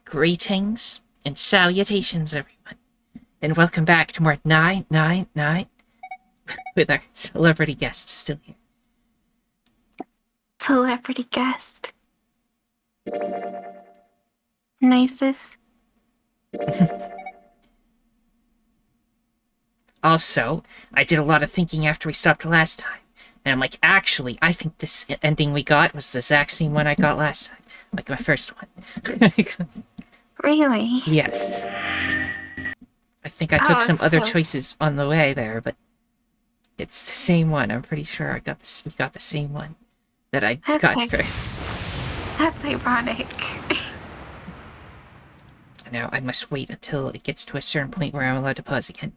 Greetings and salutations, everyone, and welcome back to more 999 with our celebrity guest still here. Celebrity guest. Nicest. Also, I did a lot of thinking after we stopped last time, and I'm like, actually, I think this ending we got was the exact same one I got last time, like my first one. Really? Yes. I think I took some other choices on the way there, but it's the same one. I'm pretty sure we got the same one that I got first. That's ironic. Now I must wait until it gets to a certain point where I'm allowed to pause again.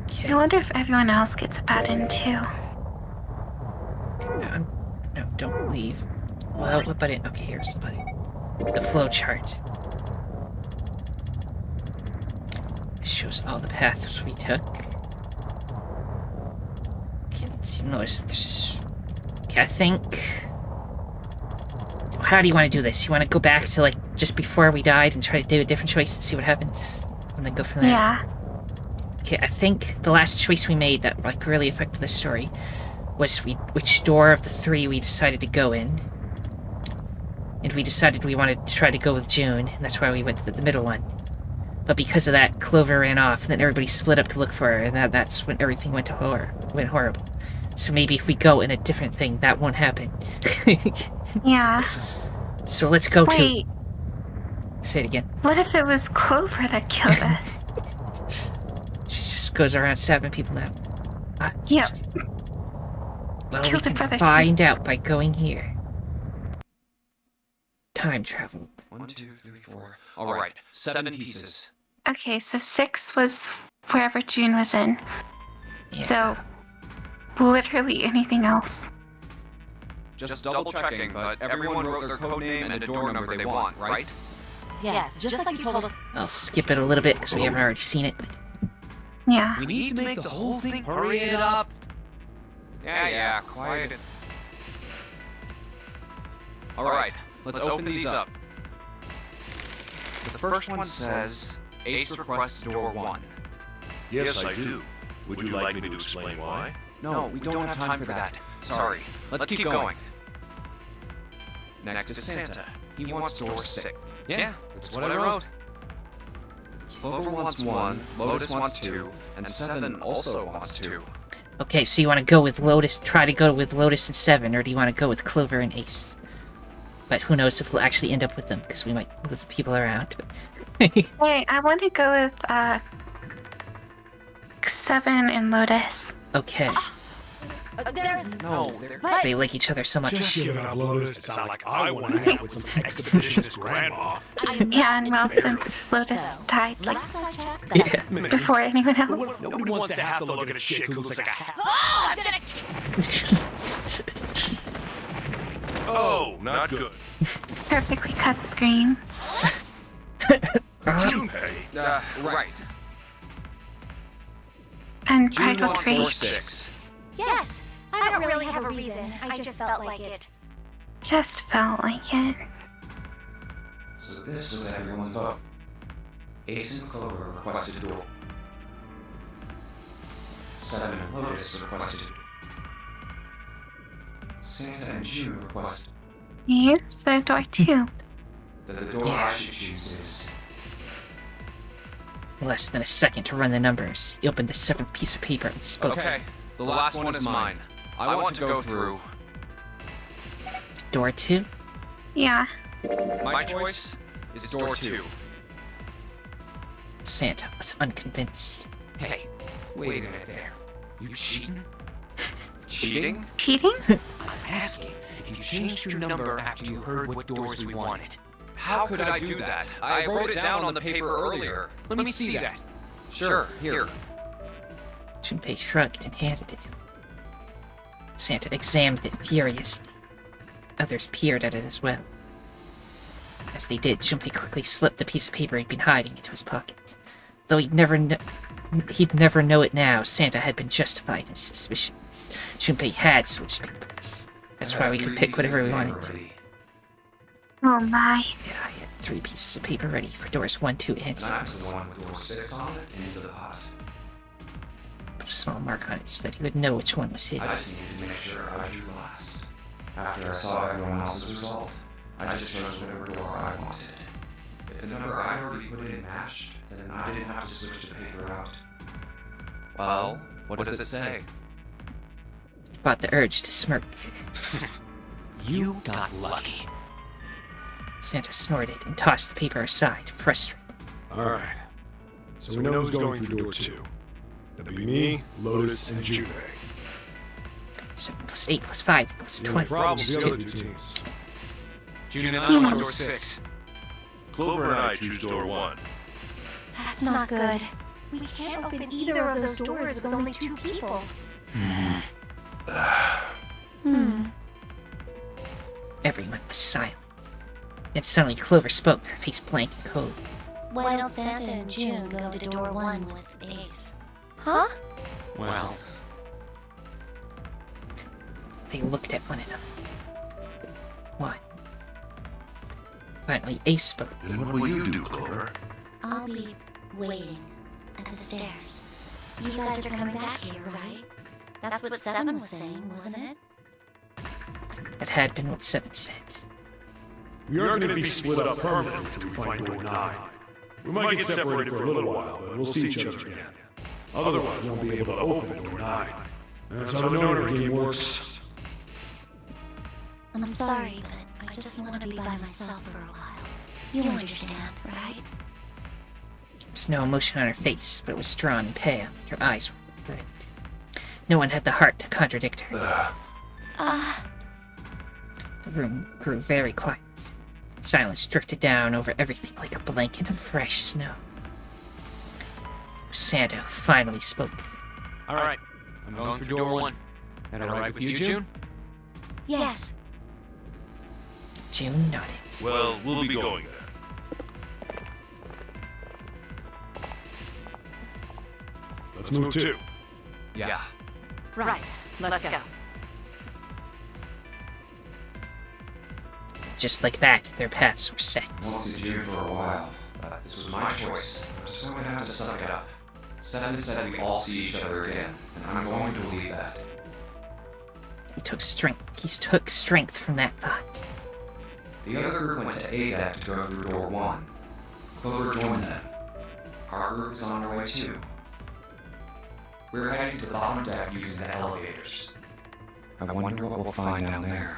Okay. I wonder if everyone else gets a bad end too. No, don't leave. Well, what button? Okay, here's the button. The flow chart. This shows all the paths we took. Can't you notice there's... Okay, I think... How do you want to do this? You want to go back to, like, just before we died and try to do a different choice and see what happens? And then go from there? Yeah. Okay, I think the last choice we made that, like, really affected the story was which door of the three we decided to go in. And we decided we wanted to try to go with June, and that's why we went to the middle one. But because of that, Clover ran off, and then everybody split up to look for her, and that's when everything went horrible. So maybe if we go in a different thing, that won't happen. Yeah. So let's go Wait. Say it again. What if it was Clover that killed us? She just goes around stabbing people now. Yep. Well, Killed we her brother can find out by going here. Time travel. 1, 2, 3, 4. All right, 7 pieces. Okay, so 6 was wherever June was in. Yeah. So, literally anything else. Just double checking, but everyone wrote their code name and a door number they want, right? Yes, just like you told us. I'll skip it a little bit because we haven't already seen it. Yeah. We need to make the whole thing. Hurry it up. Yeah, quiet. All right, let's open these up. The first one says, Ace requests door 1. Yes, I do. Would you like me to explain why? No, we don't have time for that. Sorry. Let's keep going. Next is Santa. He wants door 6. Yeah, that's what I wrote. Clover wants 1, Lotus wants 2, and 7 also wants 2. Okay, so you want to go with Lotus, try to go with Lotus and 7, or do you want to go with Clover and Ace? But who knows if we'll actually end up with them, because we might move people around. Hey, I want to go with 7 and Lotus. Okay. No, So they like each other so much. Just give it up, Lotus. It's not like I want to hang out with some exhibitionist grandma. Yeah, and well, since Lotus died, like, Last I checked, Yeah. before anyone But else. nobody wants to have to look at a chick who looks like a hat. Oh, I'm gonna... Oh, not good. Perfectly cut scream. Junpei. right. And June title wants 3. door 6. Yes, I don't really have a reason. I just felt like it. Just felt like it. So this was everyone's vote. Ace and Clover requested door. 7 and Lotus requested. Santa and June requested. You? So do I too. That the door I should choose is... Less than a second to run the numbers. He opened the 7th piece of paper and spoke. Okay, the last one is mine. I want to go through. Door 2? Yeah. My choice is door 2. Santa was unconvinced. Hey, wait a minute there. You cheating? Cheating? Cheating? I'm asking if you changed your number after you heard what doors we wanted. How could I do that? I wrote it down on the paper earlier. Let me see that. Sure, here. Junpei shrugged and handed it to him. Santa examined it furiously. Others peered at it as well. As they did, Junpei quickly slipped the piece of paper he'd been hiding into his pocket. Though he'd never know it now, Santa had been justified in his suspicions. Junpei had switched papers. That's why we could pick whatever we wanted. Oh my. Yeah, I had 3 pieces of paper ready for doors 1, 2, and And I put 6. the one with door 6 on it into the pot. Put a small mark on it so that he would know which one was I his. just needed to make sure I drew last. After I saw everyone else's result, I just chose whatever door I wanted. If the number I already put in matched, then I didn't have to switch the paper out. Well, what does it say? He fought the urge to smirk. You got lucky. Santa snorted and tossed the paper aside, frustrated. Alright. So we know who's going through door 2. That'll be me, Lotus, and Junpei. 7 plus 8 plus 5 equals The only 20. problem is the other 2 teams. June and I want door 6. Clover and I choose door 1. That's not good. We can't open either of those doors with only 2 people. Everyone was silent. Then suddenly Clover spoke, her face blank and cold. Why don't Santa and June go to door 1 with Ace? Huh? Well, They looked at one another. One. Finally, Ace spoke. Then what will you do, Clover? I'll be waiting at the stairs. You guys are coming back here, right? That's what Seven was saying, wasn't it? That had been what 7 said. We are going to be split up permanently until we find door 9. We might get separated for a little while, but we'll see each other again. Otherwise, we won't be able to open door 9. That's how the Nonary game works. I'm sorry, but I just want to be by myself for a while. You understand, right? There was no emotion on her face, but it was drawn and pale, and her eyes were red. No one had the heart to contradict her. The room grew very quiet. Silence drifted down over everything like a blanket of fresh snow. Santa finally spoke. alright. I'm going through door 1. That alright with you, June? Yes. June nodded. Well, we'll be going then. Let's move too. Yeah. Right. Let's go. Just like that, their paths were set. I won't see June for a while, but this was my choice. I'm just going to have to suck it up. Seven said we all see each other again, and I'm going to believe that. He took strength from that thought. The other group went to A deck to go through door 1. Clover joined them. Our group is on our way too. We're heading to the bottom deck using the elevators. I wonder what we'll find down there.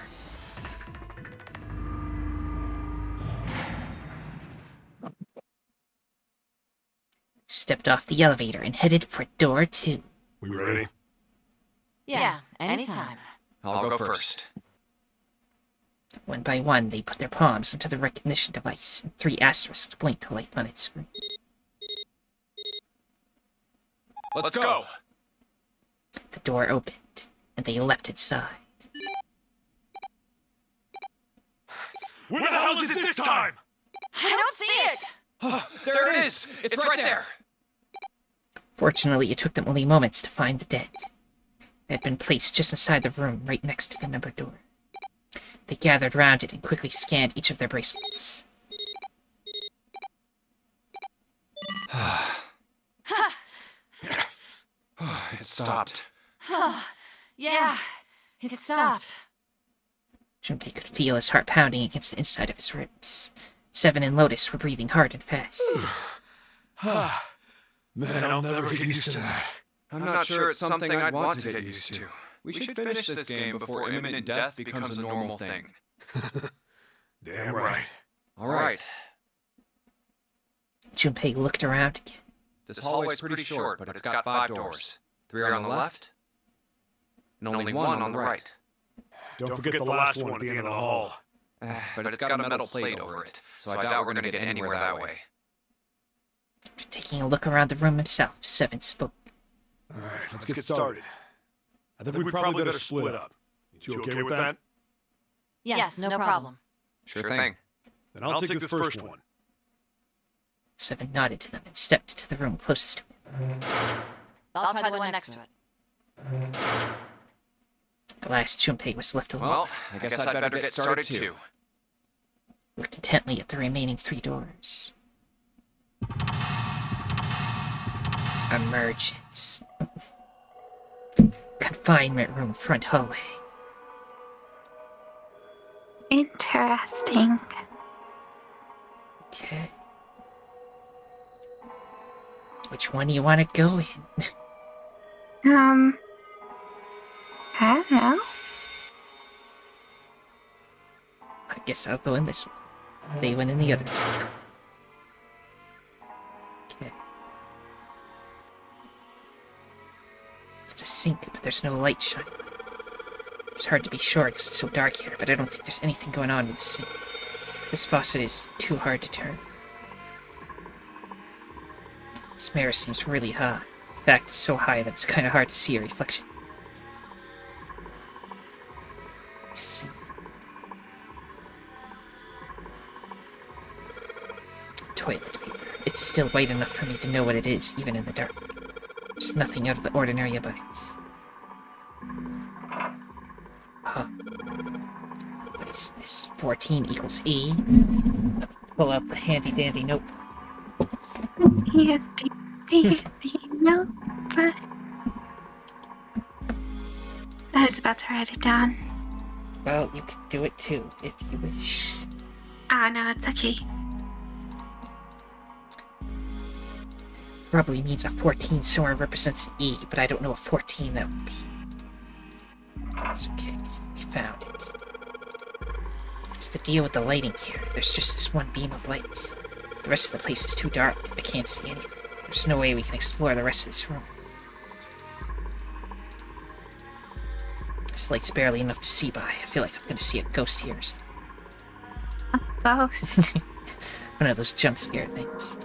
Stepped off the elevator and headed for door 2. We ready? Yeah, anytime. I'll go first. One by one, they put their palms into the recognition device, and 3 asterisks blinked to life on its screen. Let's go! The door opened, and they leapt inside. Where the hell is it this time? I don't see it! There it is! It's right there! Fortunately, it took them only moments to find the dead. They had been placed just inside the room, right next to the number door. They gathered round it and quickly scanned each of their bracelets. It stopped. Yeah, it stopped. Junpei could feel his heart pounding against the inside of his ribs. 7 and Lotus were breathing hard and fast. Man, I'll never get used to that. I'm not sure it's something I'd want to get used to. We should finish this game before imminent death becomes a normal thing. Damn right. Alright. Junpei looked around again. This hallway's pretty short, but it's got 5 doors. 3 are on the left, and only 1 on the right. Don't forget the last one at the end of the hall. But it's got a metal plate over it, so I doubt we're gonna get anywhere that way. After taking a look around the room himself, 7 spoke. Alright, let's get started. I think we probably better split up. You okay with that? Yes, no problem. Sure thing. Then I'll take this first one. 7 nodded to them and stepped to the room closest to him. I'll try the one next to it. At last, Junpei was left alone. Well, I guess I'd better get started too. Looked intently at the remaining 3 doors. Emergence. Confinement room, front hallway. Interesting. Okay. Which one do you want to go in? I don't know. I guess I'll go in this one. They went in the other two. Okay. It's a sink, but there's no light shining. It's hard to be sure because it's so dark here, but I don't think there's anything going on with the sink. This faucet is too hard to turn. This mirror seems really high. In fact, it's so high that it's kind of hard to see a reflection. Let's see. Toilet paper. It's still white enough for me to know what it is, even in the dark. There's nothing out of the ordinary about it. Huh. What is this? 14 equals E. Pull out the handy-dandy notebook. No, but I was about to write it down. Well, you can do it too, if you wish. Ah, no, it's okay. Probably means a 14 somewhere represents an E, but I don't know a 14 that would be. It's okay, we found it. What's the deal with the lighting here? There's just this one beam of light. The rest of the place is too dark. I can't see anything. There's no way we can explore the rest of this room. This light's barely enough to see by. I feel like I'm gonna see a ghost here or something. Ghost. One of those jump scare things.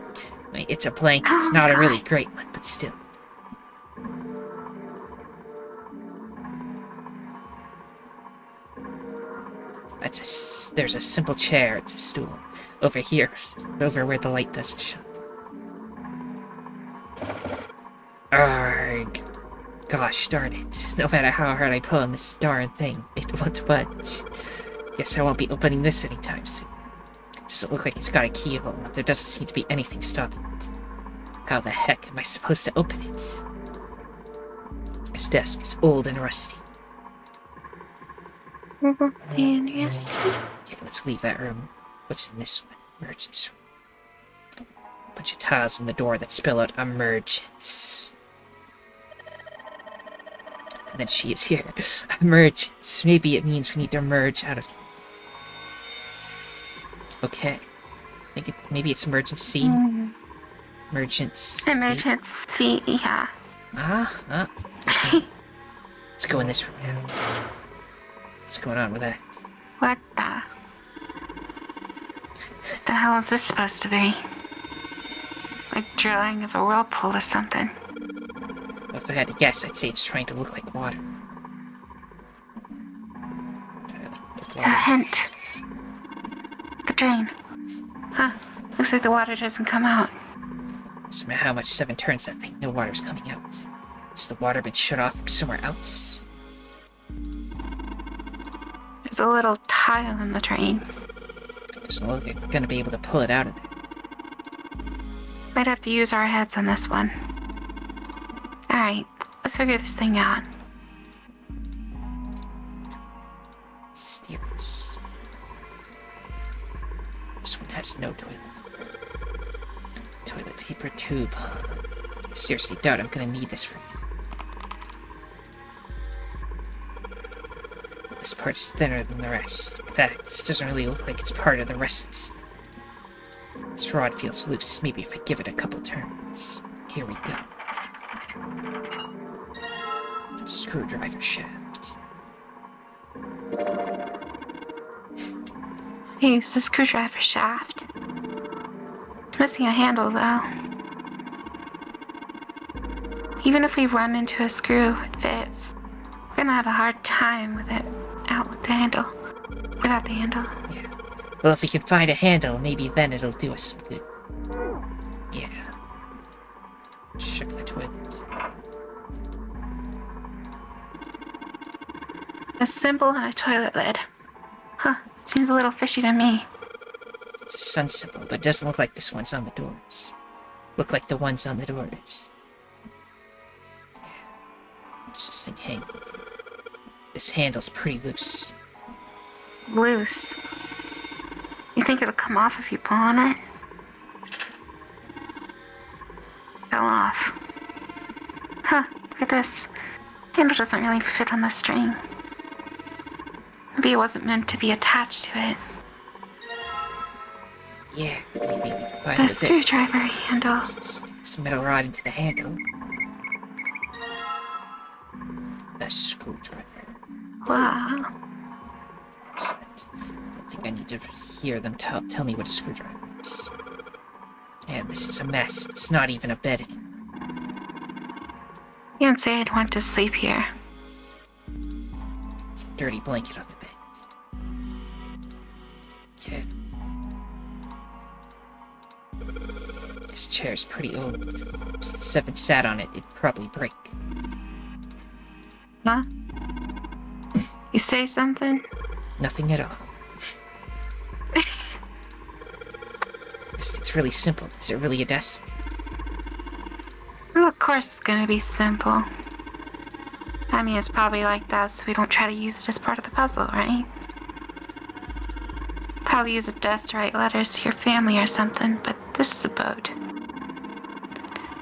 I mean, it's a blanket. It's not a really great one, but still. There's a simple chair. It's a stool. Over here. Over where the light doesn't shine. Arrgh. Gosh darn it. No matter how hard I pull on this darn thing, it won't budge. Guess I won't be opening this anytime soon. It doesn't look like it's got a keyhole. There doesn't seem to be anything stopping it. How the heck am I supposed to open it? This desk is old and rusty. Interesting. Okay, let's leave that room. What's in this one? Emergence room. A bunch of tiles in the door that spell out emergence. And then she is here. Emergence. Maybe it means we need to emerge out of here. Okay. Maybe it's emergency. Emergence. Emergency, yeah. Okay. Let's go in this room now. What's going on with that? What the hell is this supposed to be? Like drilling of a whirlpool or something. Well, if I had to guess, I'd say it's trying to look like water. It's a hint. The drain. Huh. Looks like the water doesn't come out. No matter how much Seven turns that thing, no water's coming out. Has the water been shut off from somewhere else? There's a little tile in the drain. Doesn't look like we're gonna be able to pull it out of there. Might have to use our heads on this one. Alright, let's figure this thing out. Mysterious. This one has no toilet. Toilet paper tube. I seriously doubt I'm gonna need this for anything. This part is thinner than the rest. In fact, this doesn't really look like it's part of the rest of this thing. This rod feels loose. Maybe if I give it a couple turns. Here we go. Screwdriver shaft. Hey, it's a screwdriver shaft. It's missing a handle, though. Even if we run into a screw, it fits. We're gonna have a hard time with it without the handle. Yeah. Well, if we can find a handle, maybe then it'll do us some good. Yeah. Shook the toilet. A symbol on a toilet lid. Huh, seems a little fishy to me. It's a sun symbol, but it doesn't look like this one's on the doors. Look like the ones on the doors. Where's this thing hanging? This handle's pretty loose. Loose. You think it'll come off if you pull on it? Fell off. Huh, look at this. Handle doesn't really fit on the string. Maybe it wasn't meant to be attached to it. Yeah, maybe we can find The with this. screwdriver handle. Stick this metal rod into the handle. The screwdriver. Wow. Excellent. I think I need to hear them tell me what a screwdriver is. And this is a mess. It's not even a bed anymore. You didn't say I'd want to sleep here. It's a dirty blanket on the bed. Okay. This chair's pretty old. If Seven sat on it, it'd probably break. Huh? You say something? Nothing at all. This thing's really simple. Is it really a desk? Well, of course it's gonna be simple. I mean, it's probably like that so we don't try to use it as part of the puzzle, right? Probably use a desk to write letters to your family or something, but this is a boat.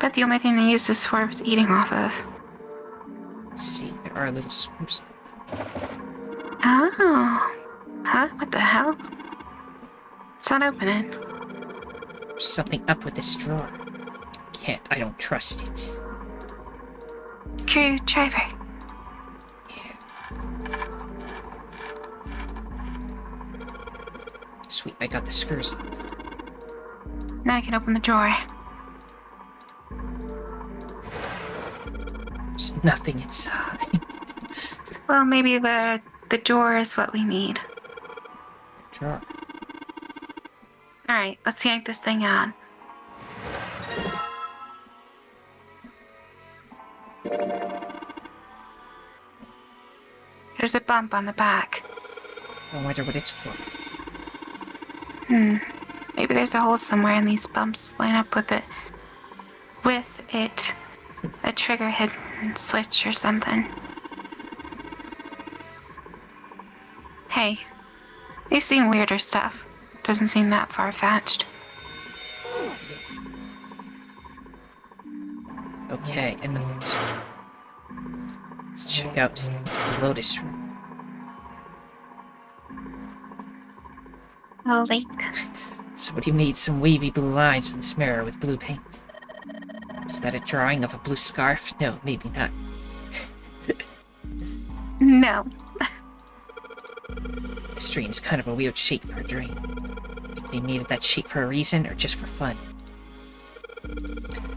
Bet the only thing they used this for was eating off of. Let's see, there are little screws. Oh. Huh? What the hell? It's not opening. There's something up with this drawer. I don't trust it. Screwdriver. Yeah. Sweet, I got the screws. Now I can open the drawer. There's nothing inside. Well, maybe the door is what we need. Drawer. Alright, let's yank this thing on. There's a bump on the back. I wonder what it's for. Maybe there's a hole somewhere and these bumps line up with it. A trigger hidden switch or something. Hey, we've seen weirder stuff. Doesn't seem that far-fetched. Okay, and nothing's. Let's check out the Lotus room. A lake. Somebody made some wavy blue lines in this mirror with blue paint. Is that a drawing of a blue scarf? No, maybe not. No. This drain's kind of a weird shape for a drain. Think they made it that shape for a reason, or just for fun?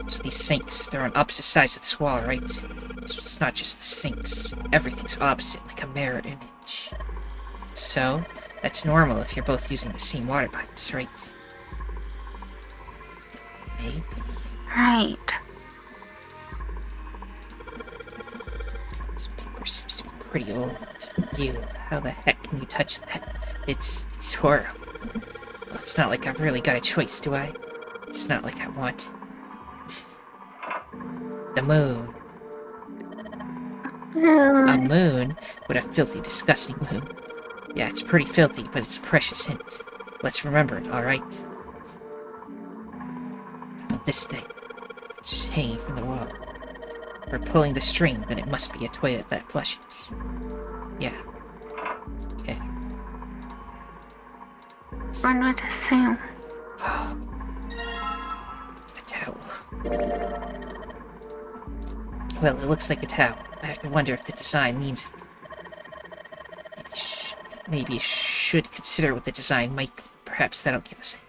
So these sinks, they're on opposite sides of this wall, right? So it's not just the sinks. Everything's opposite, like a mirror image. So, that's normal if you're both using the same water pipes, right? Maybe. Right. This paper seems to be pretty old. You, how the heck can you touch that? It's horrible. Well, it's not like I've really got a choice, do I? It's not like I want. The moon. A moon? What a filthy, disgusting moon. Yeah, it's pretty filthy, but it's a precious hint. Let's remember it, alright? About this thing. It's just hanging from the wall. If we're pulling the string, then it must be a toilet that flushes. Yeah. Okay. One would assume. A towel. Well, it looks like a towel. I have to wonder if the design means it. Maybe you should consider what the design might be. Perhaps that'll give us it.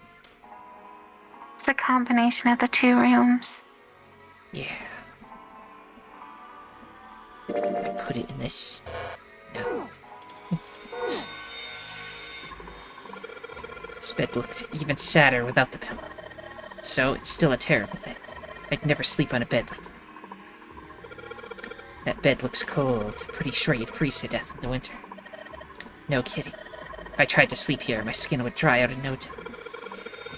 It's a combination of the two rooms. Yeah. I put it in this. No. This bed looked even sadder without the pillow. So, it's still a terrible bed. I'd never sleep on a bed like that. That bed looks cold. Pretty sure you'd freeze to death in the winter. No kidding. If I tried to sleep here, my skin would dry out in no time.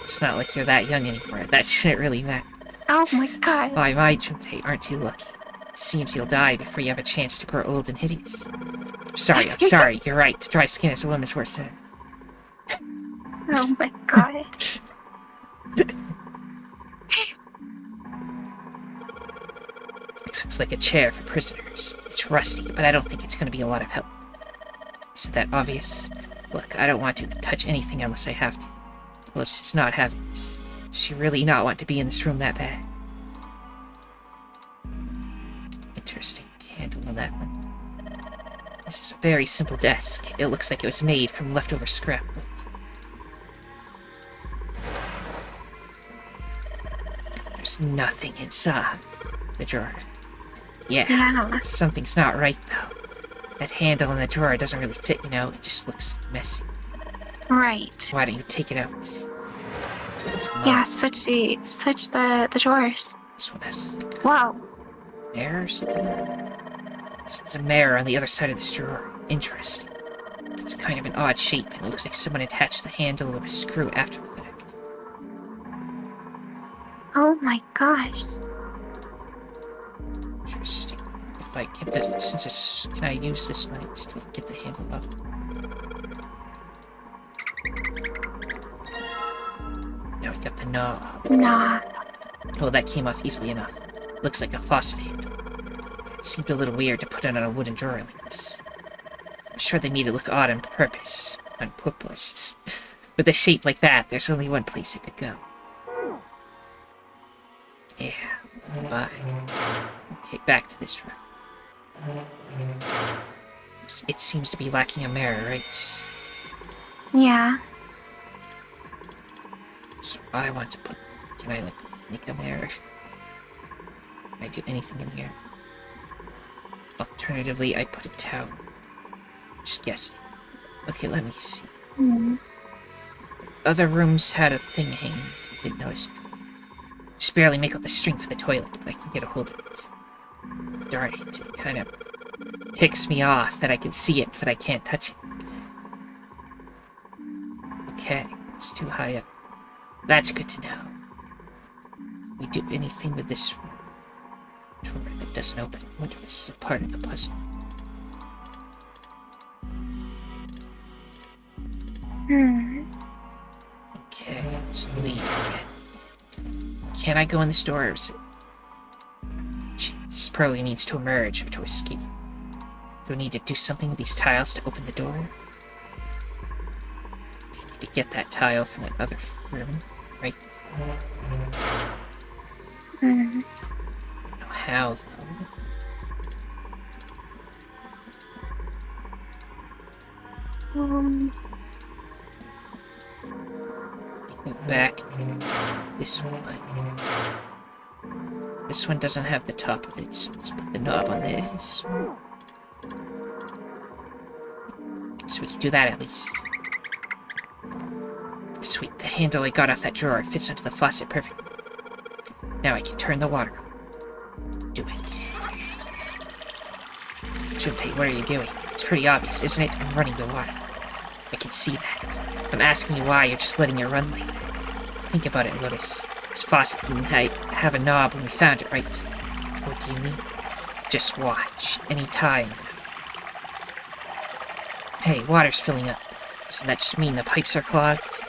It's not like you're that young anymore. That shouldn't really matter. Oh my god. Why, my Junpei, aren't you lucky? Seems you'll die before you have a chance to grow old and hideous. I'm sorry, you're right. Dry skin as a woman's worse than... Oh my god. This looks like a chair for prisoners. It's rusty, but I don't think it's going to be a lot of help. Isn't that obvious? Look, I don't want to touch anything unless I have to. Lotus is not having this. Does she really not want to be in this room that bad? Interesting handle on that one. This is a very simple desk. It looks like it was made from leftover scrap wood. There's nothing inside the drawer. Yeah, something's not right, though. That handle in the drawer doesn't really fit, you know? It just looks messy. Right. Why don't you take it out? Yeah, switch the drawers. This one has like Whoa. a mirror or something? So there's a mirror on the other side of this drawer. Interesting. It's kind of an odd shape, and it looks like someone attached the handle with a screw after the fact. Oh my gosh. Interesting. If I get this, can I use this mic to get the handle up? Now we got the knob. Nah. Oh, that came off easily enough. Looks like a faucet handle. It seemed a little weird to put it on a wooden drawer like this. I'm sure they made it look odd on purpose. On purpose. With a shape like that, there's only one place it could go. Yeah, bye. Okay, back to this room. It seems to be lacking a mirror, right? Yeah. So I want to put... Can I, like, make a mirror? Can I do anything in here? Alternatively, I put a towel. Just guessing. Okay, let me see. Other rooms had a thing hanging. Didn't notice before. Just barely make up the string for the toilet, but I can get a hold of it. Darn it, it kind of ticks me off that I can see it, but I can't touch it. Okay, it's too high up. That's good to know. We do anything with this drawer that doesn't open. I wonder if this is a part of the puzzle. Okay, let's leave again. Can I go in this door, or is it... This probably means to emerge or to escape. Do I need to do something with these tiles to open the door? I need to get that tile from that other room, right? I don't know how, though. Go back this one. This one doesn't have the top of it, so let's put the knob on this. So we can do that at least. Sweet, the handle I got off that drawer fits onto the faucet perfectly. Now I can turn the water on. Do it. Junpei, what are you doing? It's pretty obvious, isn't it? I'm running the water. I can see that. I'm asking you why you're just letting it run like that. Think about it, Lotus. This faucet didn't have a knob when we found it, right? What do you mean? Just watch. Any time. Hey, water's filling up. Doesn't that just mean the pipes are clogged?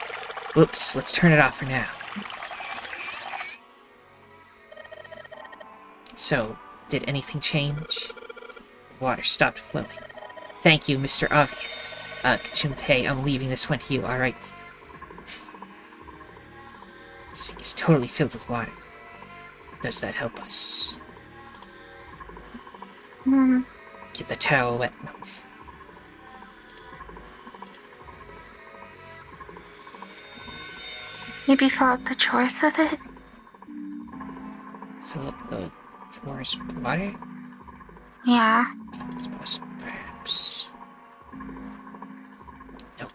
Whoops, let's turn it off for now. So, did anything change? The water stopped flowing. Thank you, Mr. Obvious. Junpei, I'm leaving this one to you, alright? Sink is totally filled with water. Does that help us? Get the towel wet. No. Maybe fill up the drawers with it? Fill up the drawers with the water? Yeah. It's possible, perhaps. Nope.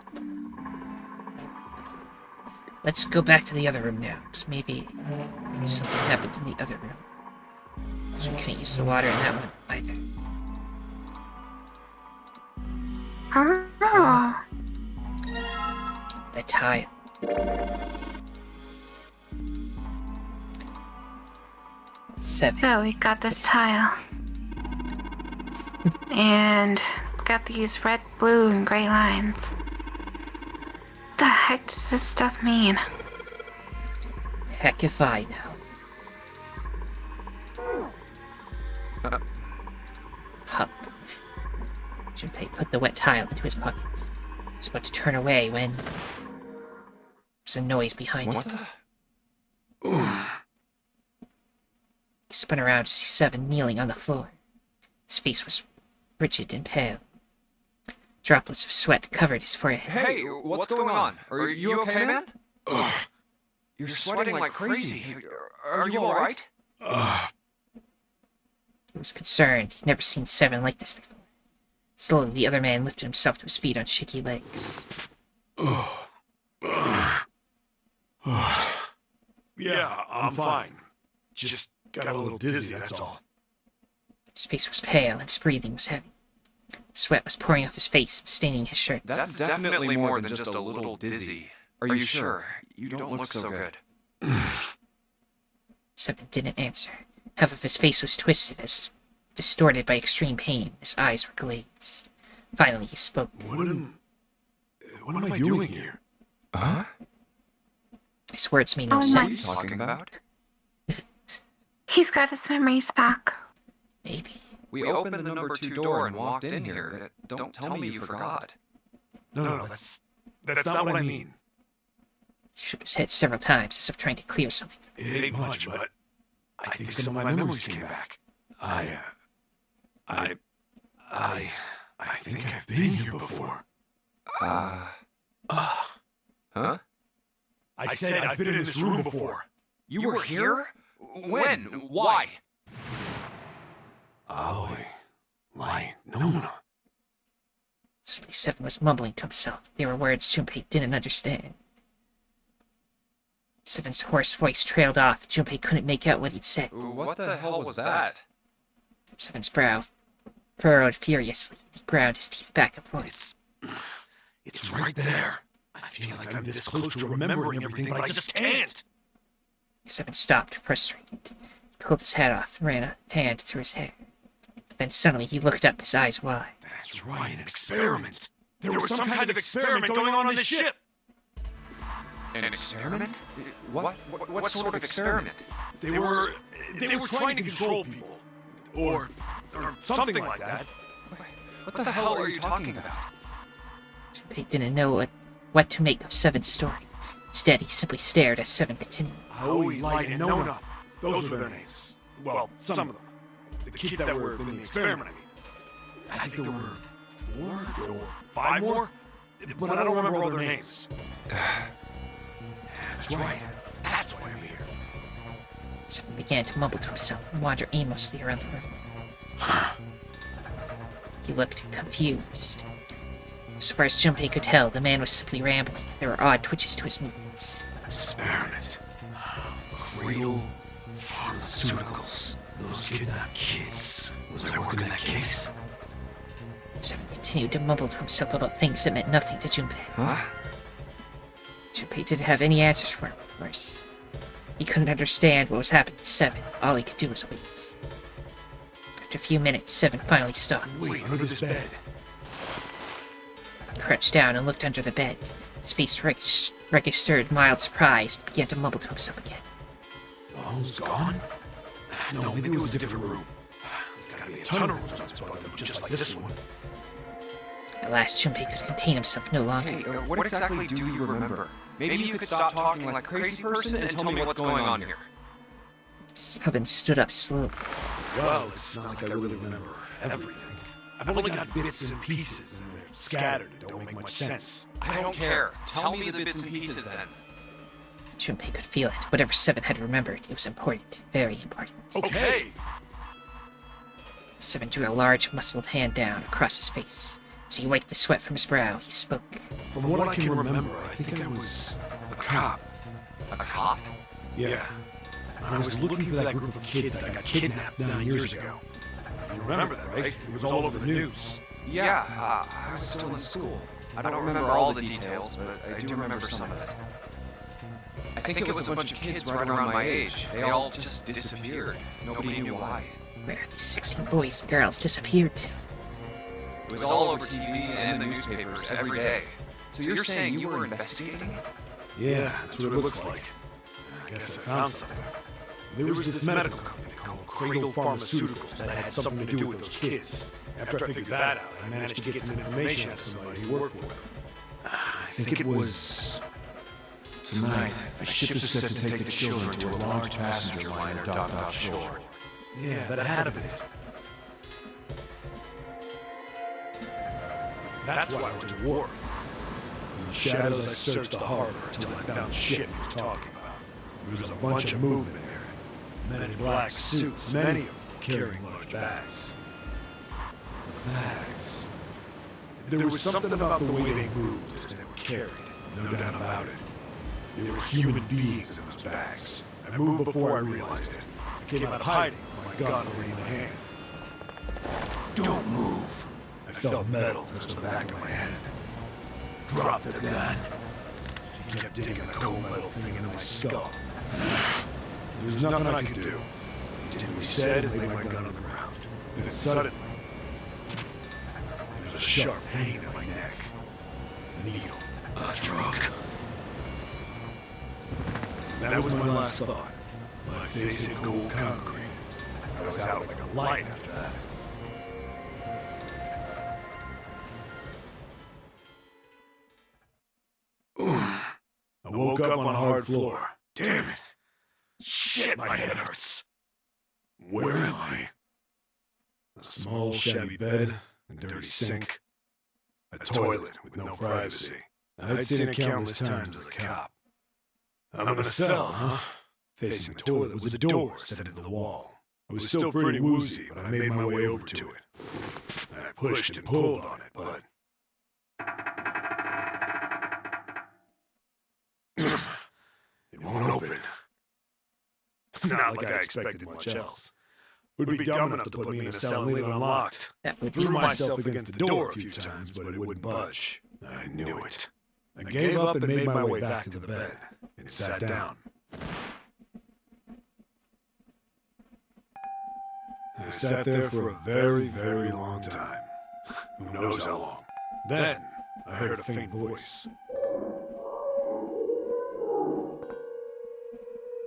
Let's go back to the other room now, because maybe something happened in the other room. So we couldn't use the water in that one either. Oh. The tile. Seven. So we got this tile. And it's got these red, blue, and gray lines. What the heck does this stuff mean? Heck if I know. Hup. Junpei put the wet tile into his pocket. He was about to turn away when... there was a noise behind him. He spun around to see Seven kneeling on the floor. His face was rigid and pale. Droplets of sweat covered his forehead. Hey, what's going on? Are you okay, man? You're sweating like crazy. Are you alright? He was concerned. He'd never seen Seven like this before. Slowly, the other man lifted himself to his feet on shaky legs. Yeah, I'm fine. Just got a little dizzy, that's all. His face was pale and his breathing was heavy. Sweat was pouring off his face and staining his shirt. That's definitely more than just a little dizzy. Are you sure? You don't look so good. Seven didn't answer. Half of his face was twisted, as distorted by extreme pain. His eyes were glazed. Finally, he spoke. What am I doing here? Huh? His words made no Oh What are you sense. talking about? He's got his memories back. Maybe. We opened the number 2 door and walked in here. Don't tell me you forgot. No, that's not what I mean. He shook his head several times, as if trying to clear something. It ain't much, but I think some of my memories came back. I think I've been here before. Huh? I said I've been in this room before. You were here? When? Why? Oh, no. Suddenly, Seven was mumbling to himself. They were words Junpei didn't understand. Seven's hoarse voice trailed off. Junpei couldn't make out what he'd said. What the hell was that? Seven's brow furrowed furiously. He ground his teeth back and forth. It's right there. I feel like I'm this close to remembering everything, but I just can't. Seven stopped, frustrated. He pulled his hat off and ran a hand through his hair. Then suddenly he looked up, his eyes wide. That's right, an experiment. There was some kind of experiment going on the ship. An experiment? What sort of experiment? They were trying to control people, or something like that. What the hell are you talking about? Junpei didn't know what to make of Seven's story. Instead, he simply stared as Seven continued. Aoi, Light, and Nona. Those were their names. Well, some of them. The kids that were in the experiment. I think there were 4 or 5 more, but I don't remember all their names. That's right. That's why I'm here. Seven began to mumble to himself and wander aimlessly around the room. He looked confused. As far as Junpei could tell, the man was simply rambling. There were odd twitches to his movements. Experiment. Cradle Pharmaceuticals. Those kidnapped kids. Was I working that case? Seven continued to mumble to himself about things that meant nothing to Junpei. Huh? Junpei didn't have any answers for him, of course. He couldn't understand what was happening to Seven. All he could do was wait. After a few minutes, Seven finally stopped. Wait, under this bed. He crouched down and looked under the bed. His face registered mild surprise and began to mumble to himself again. The home's gone? No, maybe it was a different room. There's gotta be a ton of rooms just like this one. At last, Junpei could contain himself no longer. Hey, what exactly do you remember? Maybe you could stop talking like a crazy person and tell me what's going on here. Seven stood up slowly. Well, it's not like I really remember everything. I've only got bits and pieces, and they're scattered and don't make much sense. I don't care. Tell me the bits and pieces then. Junpei could feel it. Whatever Seven had remembered, it was important. Very important. Okay! Seven drew a large, muscled hand down across his face. As he wiped the sweat from his brow, he spoke. From what I can remember, I think I was a cop. A cop? Yeah. I was looking for that group of kids that got kidnapped 9 years ago. You remember that, right? It was all over the news. Yeah, I was still in school. I don't remember all the details, but I do remember some of it. I think it was a bunch of kids right around my age. They all just disappeared. Nobody knew why. Where these 16 boys and girls disappeared to. It was all over TV and in the newspapers every day. So you're saying you were investigating it? Yeah, that's what it looks like. I guess I found something. There was this medical company called Cradle Pharmaceuticals that had something to do with those kids. After I figured that out, I managed to get some information out of somebody who worked for them. I think it was... Tonight, a ship is set to take the children to a large passenger liner docked offshore. Yeah, that had to be it. That's why I went to war. In the shadows, I searched the harbor until I found the ship he was talking about. There was a bunch of movement there. Men in black suits, many of them carrying large bags. Bags. There was something about the way they moved as they were carried. No doubt about it. There were human beings in those bags. I moved before I realized it. I came out of hiding with my gun already in my hand. Don't move! I felt metal touch the back of my head. Drop the gun. He kept digging the cold metal thing into my skull. There was nothing I could do. He did what he said and laid my gun on the ground. Then suddenly, there was a sharp pain in my neck. A needle. A drug. That was my last thought. My face hit gold concrete. I was out like a light after that. I woke up on a hard floor. Damn it! Shit, my head hurts. Where am I? A small, shabby bed, a dirty sink, a toilet with no privacy. I'd seen it countless times as a cop. I'm in a cell, huh? Facing the toilet was a door set into the wall. I was still pretty woozy, but I made my way over to it. I pushed and pulled on it, but... it won't open. Not like I expected much else. Would be dumb enough to put me in a cell and leave it unlocked. That would Threw myself against the door a few times, but it wouldn't budge. I knew it. I gave up and made my way back to the bed and sat down. I sat there for a very, very long time. Who knows how long. Then, I heard a faint voice.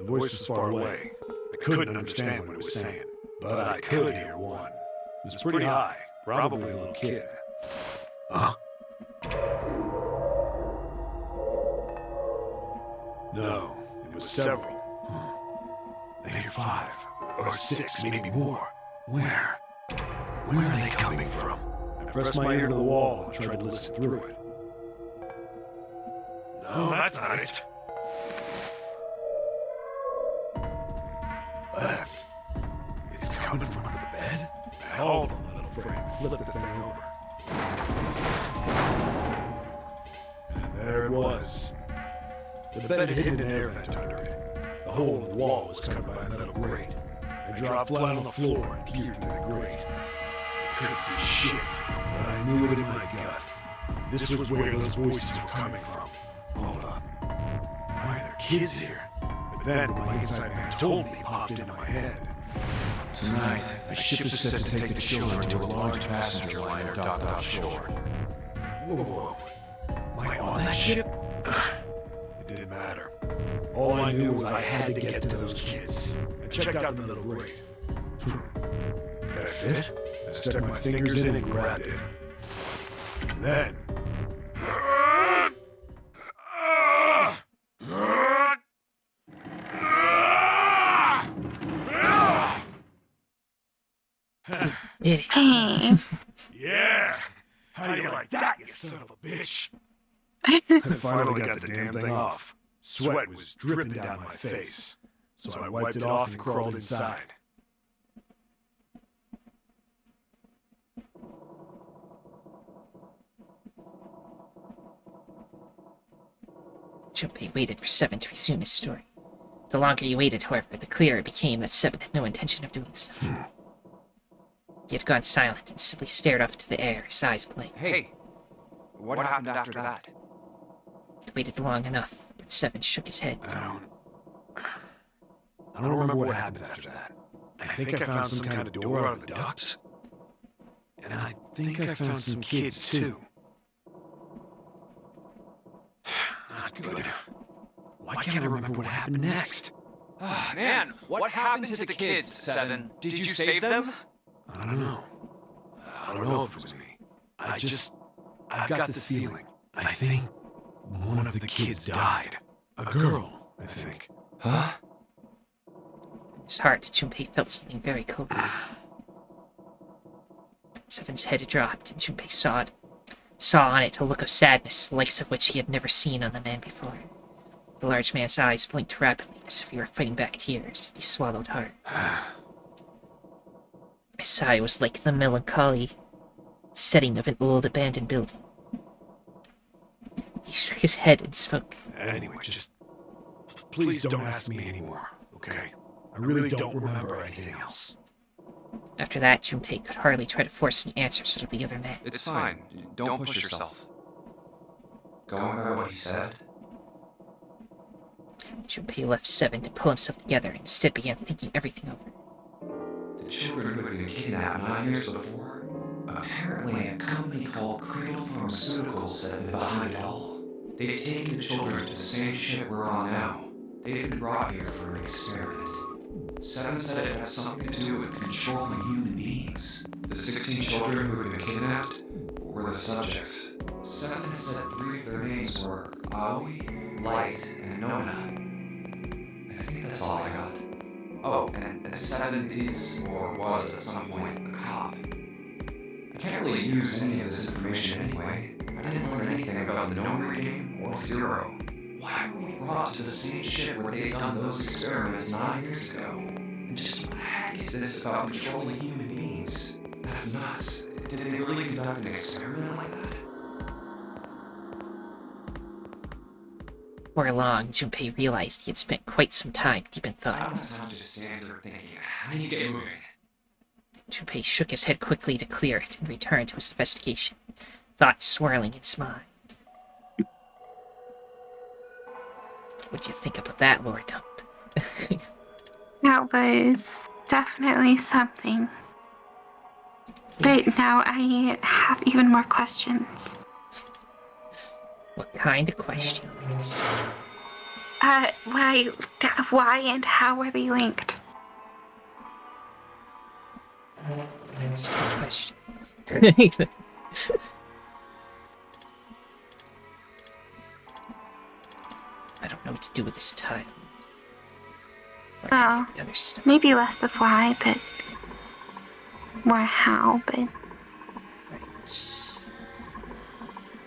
The voice was far away. I couldn't understand what it was saying, but I could hear one. It was pretty high, probably a little kid. Huh? No, it was several. Maybe 5 or 6, maybe more. Where? Where are they coming from? I pressed my ear to the wall and tried to listen through it. No, that's not it. Left. It's coming from under the bed? I hauled on the little frame and flipped the thing over. And there it was. The bed had hidden an air vent under it. The hole in the wall was covered by a metal grate. I dropped flat on the floor and peered through the grate. I couldn't see shit, but I knew it in my gut. This was where those voices were coming from. Hold up. Why are there kids here? But then what my inside man told me popped into my head. Tonight, a ship is set to take the children to a large passenger liner docked offshore. Whoa. Am I on that ship? It didn't matter. All I knew was I had to get to those kids. I checked out the little grate. Did I fit? I stuck my fingers in and grabbed it. And then... Dang. Yeah! How do you like that, you son of a bitch? I finally got the damn thing off. Sweat was dripping down my face, so I wiped it off and crawled inside. Junpei waited for Seven to resume his story. The longer he waited, however, the clearer it became that Seven had no intention of doing so. He had gone silent and simply stared off into the air, his eyes blank. Hey, what happened after that? He waited long enough, but Seven shook his head. I don't remember what happened after that. I think I found some kind of door out of the ducts. And I think I found some kids, too. Not good. Why can't I remember what happened next? Ah, man, what happened to the kids, Seven? Did you save them? I don't know. I don't know if it was me. I've got this feeling. I think one of the kids died. A girl, I think. Huh? In his heart, Junpei felt something very cold. Seven's head dropped, and Junpei saw on it a look of sadness, the likes of which he had never seen on the man before. The large man's eyes blinked rapidly, as if he were fighting back tears. He swallowed hard. His sigh was like the melancholy setting of an old abandoned building. He shook his head and spoke. Anyway, just please don't ask me anymore, okay? I really don't remember anything else. After that, Junpei could hardly try to force any answers out of the other man. It's fine. Don't push yourself. Going by what he said? Junpei left Seven to pull himself together and instead began thinking everything over. The children who had been kidnapped 9 years before? Apparently a company called Cradle Pharmaceuticals had been behind it all. They'd taken the children to the same ship we're on now. They'd been brought here for an experiment. Seven said it had something to do with controlling human beings. The 16 children who had been kidnapped were the subjects. Seven had said 3 of their names were Aoi, Light, and Nona. I think that's all I got. Oh, and Seven is, or was at some point, a cop. I can't really use any of this information anyway. I didn't learn anything about the Nonary game or Zero. Why were we brought to the same ship where they'd done those experiments 9 years ago? And just what the heck is this about controlling human beings? That's nuts. Did they really conduct an experiment like that? Before long, Junpei realized he had spent quite some time deep in I thought. don't have time to stand here thinking. I need to get moving. Junpei shook his head quickly to clear it and returned to his investigation, thoughts swirling in his mind. What do you think about that, Lord Dump? That was definitely something. But now I have even more questions. What kind of questions? Why and how are they linked? That's a good question. I don't know what to do with this time. Or Well, the other stuff. maybe less of why, but more how, but Right. Is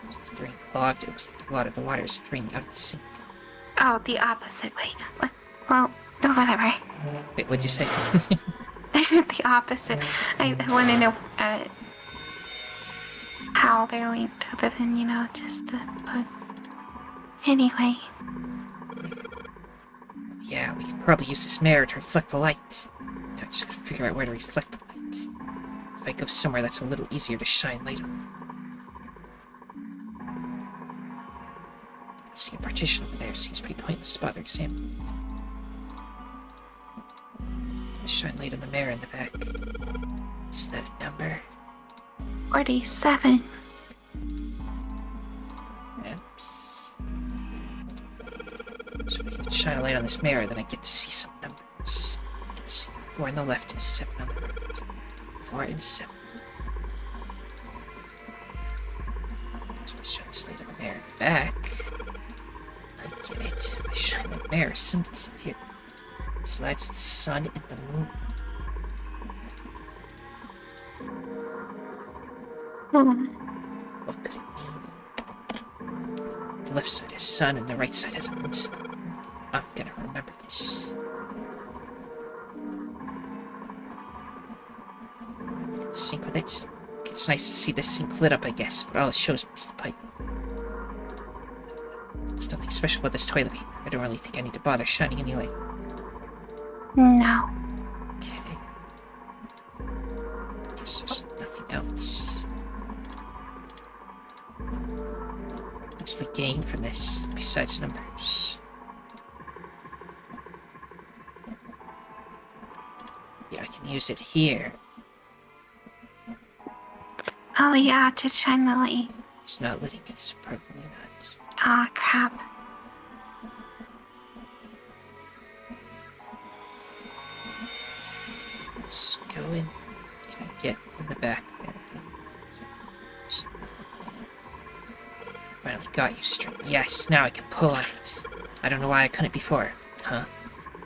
the drain clogged? It looks like a lot of the water is draining out of the sink. oh, the opposite way. Well, whatever. Wait, what'd you say? The opposite. I want to know how they're linked, other than, just the. But anyway, Yeah, we could probably use this mirror to reflect the light. Now I just gotta figure out where to reflect the light. If I go somewhere that's a little easier to shine light on. See, a partition over there seems pretty pointless to bother examining. Shine light on the mirror in the back. Is that a number? 47. Oops. So if I can shine a light on this mirror, then I get to see some numbers. I can see 4 on the left and 7 on the right. 4 and 7. So let's shine this light on the mirror in the back. I get it. If I shine the mirror, symbols appear. So that's the sun and the moon. What could it mean? The left side has sun and the right side has a moon symbol. I'm gonna remember this. Get the sink with it. Okay, it's nice to see this sink lit up, I guess, but all it shows me is the pipe. There's nothing special about this toilet paper. I don't really think I need to bother shining any light. No. Okay. Guess there's nothing else. did we gain from this besides numbers? Yeah, I can use it here. Oh yeah, to shine the light. It's not letting me, so probably not. Ah, crap. Let's go in. Can I get in the back there? Finally got you straight. Yes, now I can pull on it. I don't know why I couldn't before. Huh?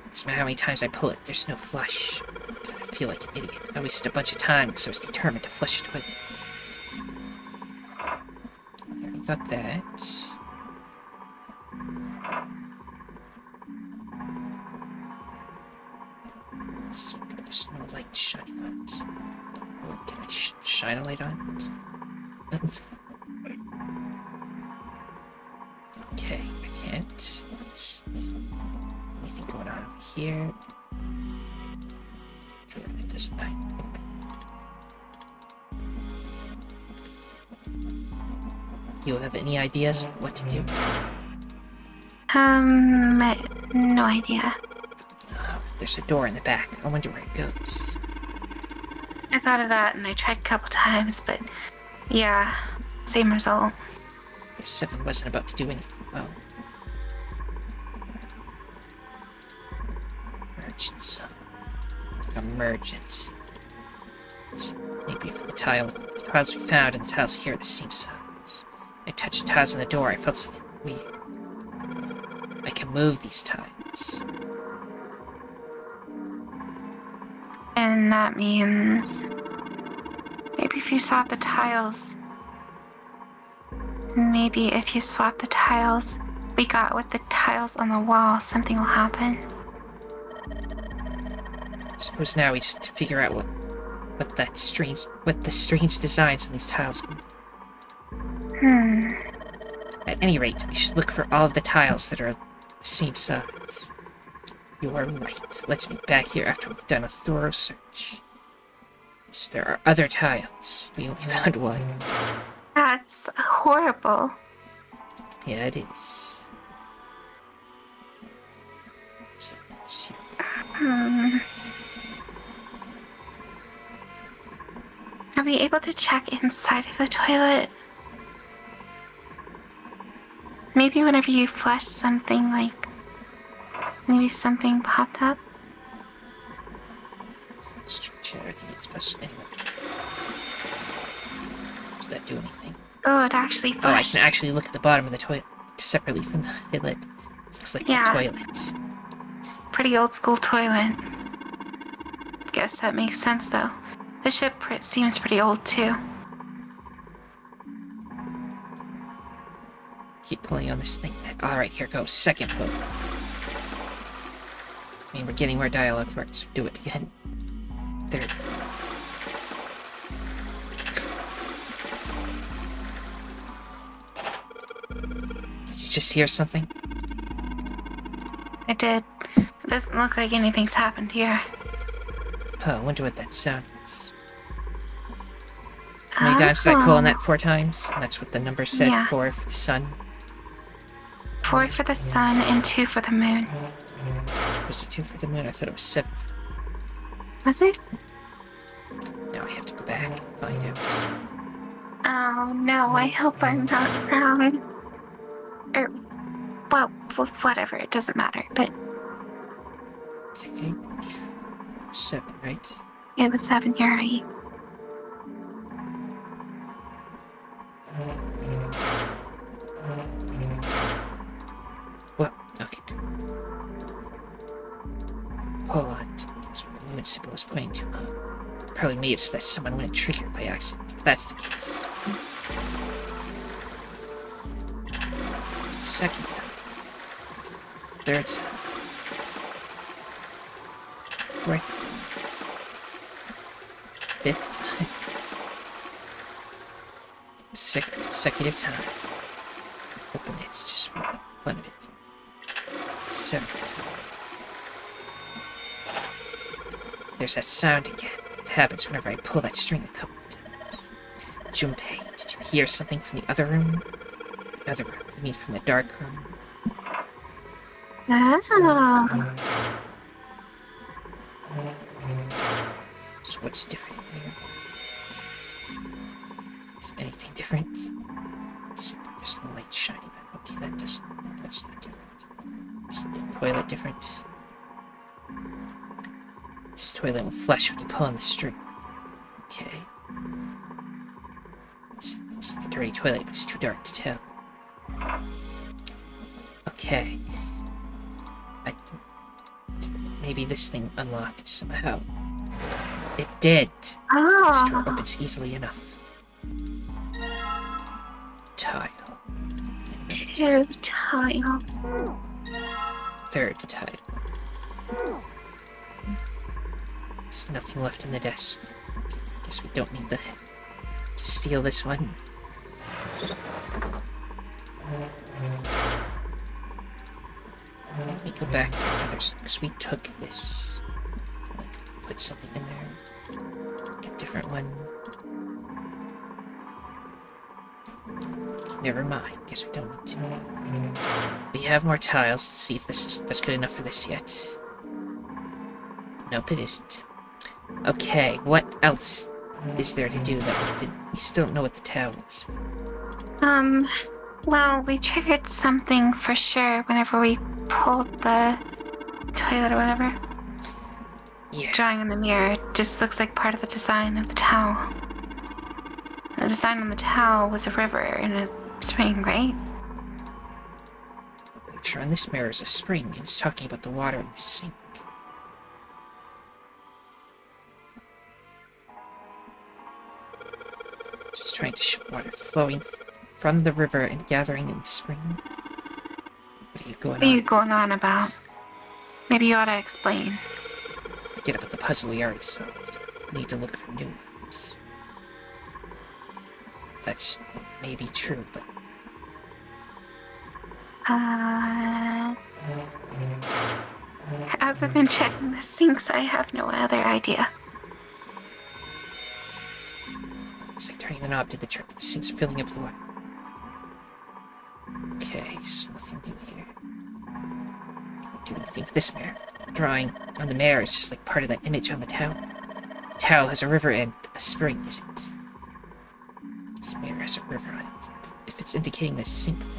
Doesn't matter how many times I pull it, there's no flush. I feel like an idiot. I wasted a bunch of time because I was determined to flush it with. I already got that. Let's see, there's no light shining on it. Oh, can I shine a light on it? Okay, I can't. Anything going on over here? Sure, it doesn't matter. You have any ideas of what to do? No idea. There's a door in the back. I wonder where it goes. I thought of that and I tried a couple times, but yeah, same result. Guess Seven wasn't about to do anything well. Emergency. Emergency. So maybe for the tiles we found and the tiles here are the same size. I touched the tiles on the door, I felt something weird. I can move these tiles. And that means maybe if you swap the tiles. Maybe if you swap the tiles we got with the tiles on the wall, something will happen. I suppose now we just figure out what the strange designs on these tiles mean. At any rate, we should look for all of the tiles that are the same size. You are right. Let's meet back here after we've done a thorough search. So there are other tiles. We only found one. That's horrible. Yeah, it is. So let's see. Are we able to check inside of the toilet? Maybe whenever you flush something, like, maybe something popped up? Let's check everything it's supposed to anyway. Did that do anything? Oh, it actually Oh, I flushed. can actually look at the bottom of the toilet separately from the toilet. It looks like Yeah. a toilet. Pretty old school toilet. Guess that makes sense though. The ship seems pretty old too. Keep pulling on this thing. Alright, here goes. Second pull. I mean, we're getting more dialogue for it, so do it again. Third. Did you just hear something? I did. It doesn't look like anything's happened here. Oh, I wonder what that sound was. How many times did I pull on that? 4 times? And that's what the number said, Yeah. 4 for the sun. 4 for the sun and 2 for the moon. Was it 2 for the moon? I thought it was 7. Was it? Now I have to go back and find out. Oh no, I hope I'm not wrong. Or, well, whatever, it doesn't matter. But Okay. 7, right? it was 7, you're right. Well, okay. Hold on. That's what the moon symbol was pointing to. Probably made it so that someone wouldn't trigger it by accident, if that's the case. Second time. Third time. Fourth time. Fifth time. Sixth consecutive time. Open it, just for the fun of it. 7th time. There's that sound again. It happens whenever I pull that string a couple of times. Junpei, did you hear something from the other room? The other room. You mean from the dark room? Oh. So what's different here? Is anything different? There's no light shining. Okay, that's not different. Is the toilet different? This toilet will flush when you pull on the string. Okay. It looks like a dirty toilet, but it's too dark to tell. Okay. Maybe this thing unlocked somehow. It did. This door opens easily enough. Tile. Two tile. Third tile. There's nothing left in the desk. Guess we don't need to steal this one. Let me go back to the others, because we took this. Like, put something in there. Get a different one. Okay, never mind. Guess we don't need to. We have more tiles. Let's see if that's good enough for this yet. Nope, it isn't. Okay, what else is there to do that we still don't know what the towel is? Well, we triggered something for sure whenever we pulled the toilet or whatever. Yeah. Drawing in the mirror just looks like part of the design of the towel. The design on the towel was a river and a spring, right? The picture on this mirror is a spring, and it's talking about the water in the sink. Just trying to show water flowing from the river and gathering in the spring. What are you going What are you going on about? Maybe you ought to explain. Forget about the puzzle we already solved. We need to look for new ones. That's maybe true, but... Other than checking the sinks, I have no other idea. It's like turning the knob to the trip. The sink's filling up with water. Okay, so nothing new here. Can't do anything with this mirror. The drawing on the mirror is just like part of that image on the towel. The towel has a river and a spring, isn't? This mirror has a river on it. If it's indicating the sink, then...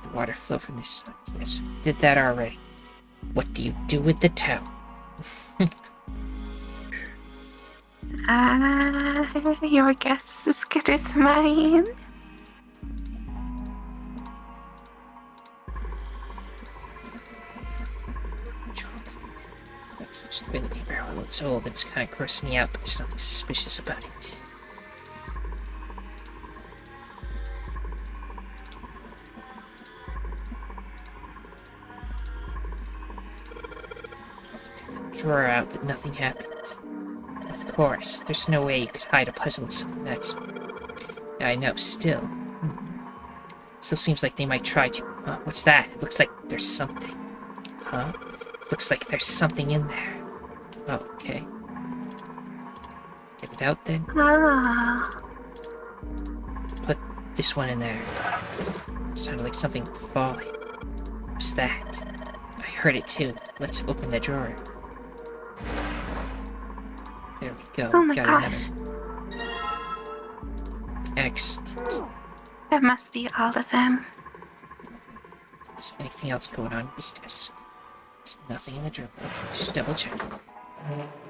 The water flow from this side. Yes, we did that already. What do you do with the towel? Your guess is as good as mine. This toilet paper, well, it's old, it's kind of grossing me out, but there's nothing suspicious about it. Took the drawer out, but nothing happened. Of course, there's no way you could hide a puzzle in something that's... I know, still. Still seems like they might try to. What's that? It looks like there's something. Huh? It looks like there's something in there. Oh, okay. Get it out then. Put this one in there. Sounded like something falling. What's that? I heard it too. Let's open the drawer. There we go. Oh my Got gosh. another. Excellent. That must be all of them. Is anything else going on with this desk? There's nothing in the drawer. Okay, just double check.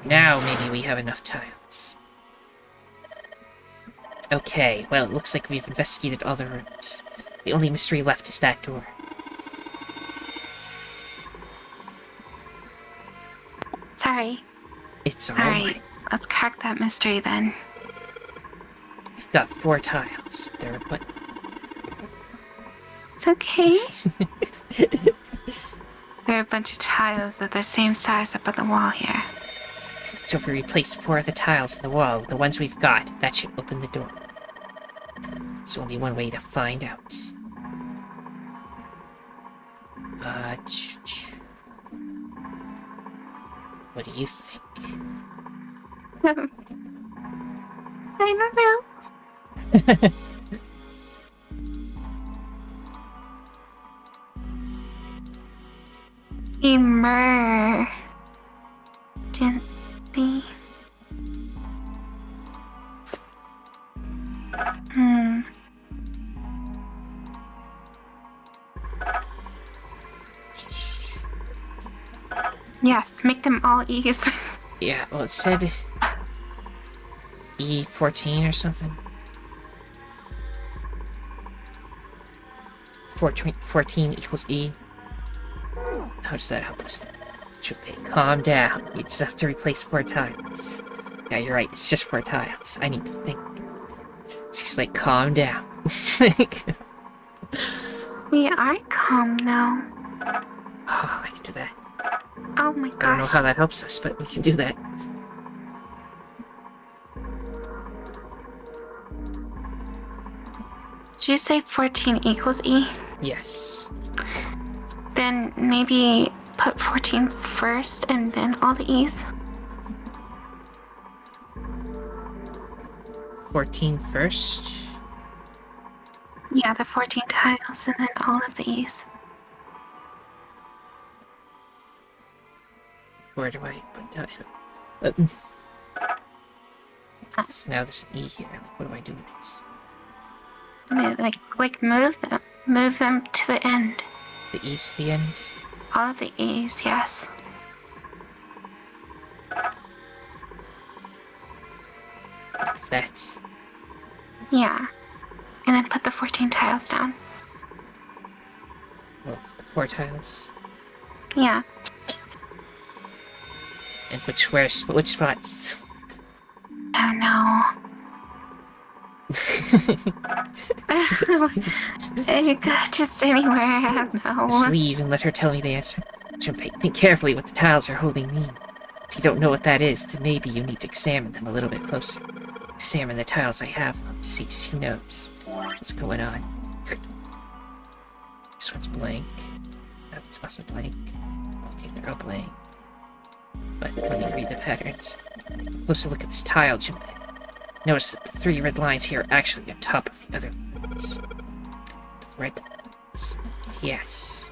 Now maybe we have enough tiles. Okay, well, it looks like we've investigated all the rooms. The only mystery left is that door. Sorry. It's Alright, alright. let's crack that mystery then. We've got 4 tiles. There, but It's okay. There are a bunch of tiles that are the same size up on the wall here. so if we replace 4 of the tiles in the wall with the ones we've got, that should open the door. There's only one way to find out. What do you think? I don't know. Emergency. Yes, make them all E's. Yeah, well, it said E14 or something. 14 equals E. How does that help us? Junpei, calm down. You just have to replace 4 tiles. Yeah, you're right. It's just 4 tiles. I need to think. She's like, calm down. We are calm now. Oh, I can do that. Oh my I don't know gosh. how that helps us, but we can do that. Did you say 14 equals E? Yes. Then maybe put 14 first and then all the E's. 14 first. Yeah, the 14 tiles and then all of the E's. Where do I put that? So now there's an E here. What do I do with it? Like move them to the end. The E's to the end? All of the E's, yes. Like that. Yeah. And then put the 14 tiles down. Well, the 4 tiles. Yeah. And which spots? Oh no. Just anywhere, I don't know. Just leave and let her tell me the answer. Junpei, think carefully what the tiles are holding mean. If you don't know what that is, then maybe you need to examine them a little bit closer. Examine the tiles I have them. See if she knows what's going on. This one's blank. That one's also blank. Okay, they're all blank. But let me read the patterns. Take a closer look at this tile, Junpei. Notice that the 3 red lines here are actually on top of the other lines. The red lines. Yes.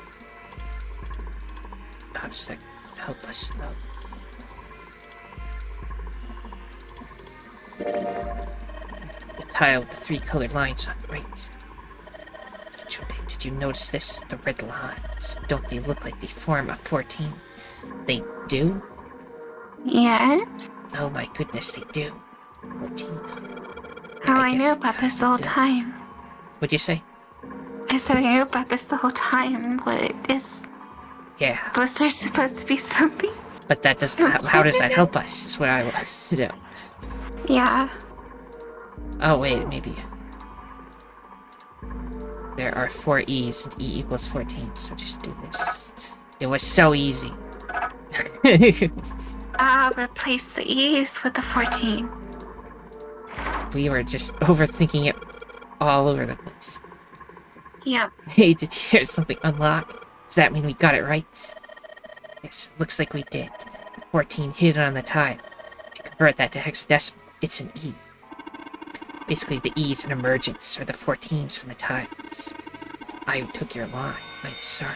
How does that help us, though? The tile with the 3 colored lines on, right? Junpei, did you notice this? The red lines. Don't they look like they form a 14? They do? Yes? Oh my goodness, they do. 14. Oh, I guess knew about this the whole time. What'd you say? I said I knew about this the whole time, but Yeah. was there supposed to be something? But that doesn't. How does that help us? Is what I want to know. Yeah. Oh wait, maybe. There are 4 E's and E equals 14. So just do this. It was so easy. Replace the E's with the 14. We were just overthinking it all over the place. Yep. Hey, did you hear something unlock? Does that mean we got it right? Yes, looks like we did. The 14 hidden on the tile. If you convert that to hexadecimal, it's an E. Basically, the E's an emergence, or the 14s from the tiles. I took your line. I'm sorry.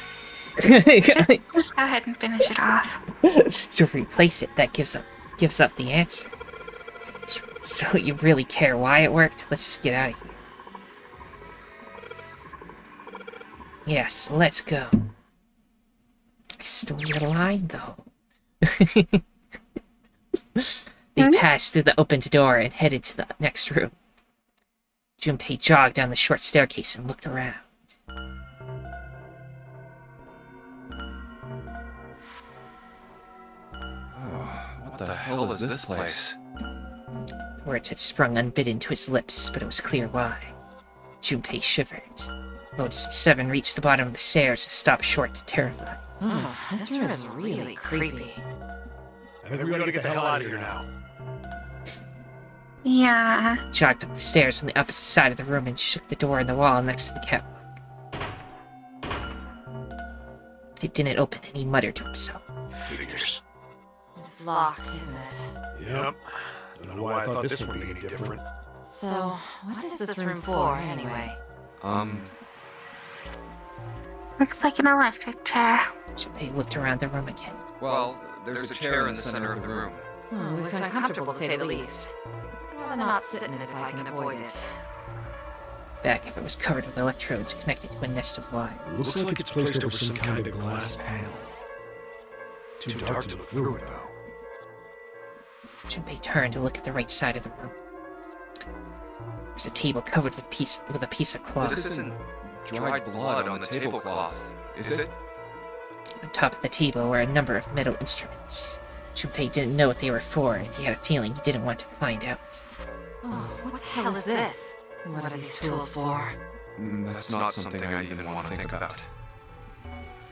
Just go ahead and finish it off. So if we replace it, that gives up the answer. So you really care why it worked? Let's just get out of here. Yes, let's go. I still need a line, though. They passed through the opened door and headed to the next room. Junpei jogged down the short staircase and looked around. What the hell is this place? Words had sprung unbidden to his lips, but it was clear why. Junpei shivered. Lotus and Seven reached the bottom of the stairs and stopped short, terrified. This room is really creepy. I think we gotta get the hell out of here now. Yeah. Jogged up the stairs on the opposite side of the room and shook the door in the wall next to the catwalk. It didn't open, and he muttered to himself. Figures. It's locked, isn't it? Yep. Don't know why I thought this would be any different. So, what is this room for, anyway? Looks like an electric chair. Junpei looked around the room again. Well, there's a chair in the center of the room. Looks uncomfortable to say the least. I'd rather not sit in it if I can avoid it. Back if it was covered with electrodes connected to a nest of wire. It looks like it's placed over some kind of glass panel. Too dark to look through it, though. Junpei turned to look at the right side of the room. There's a table covered with a piece of cloth. This isn't dried blood on the tablecloth, is it? On top of the table were a number of metal instruments. Junpei didn't know what they were for, and he had a feeling he didn't want to find out. Oh, what the hell is this? What are these tools for? That's not something I even want to think about.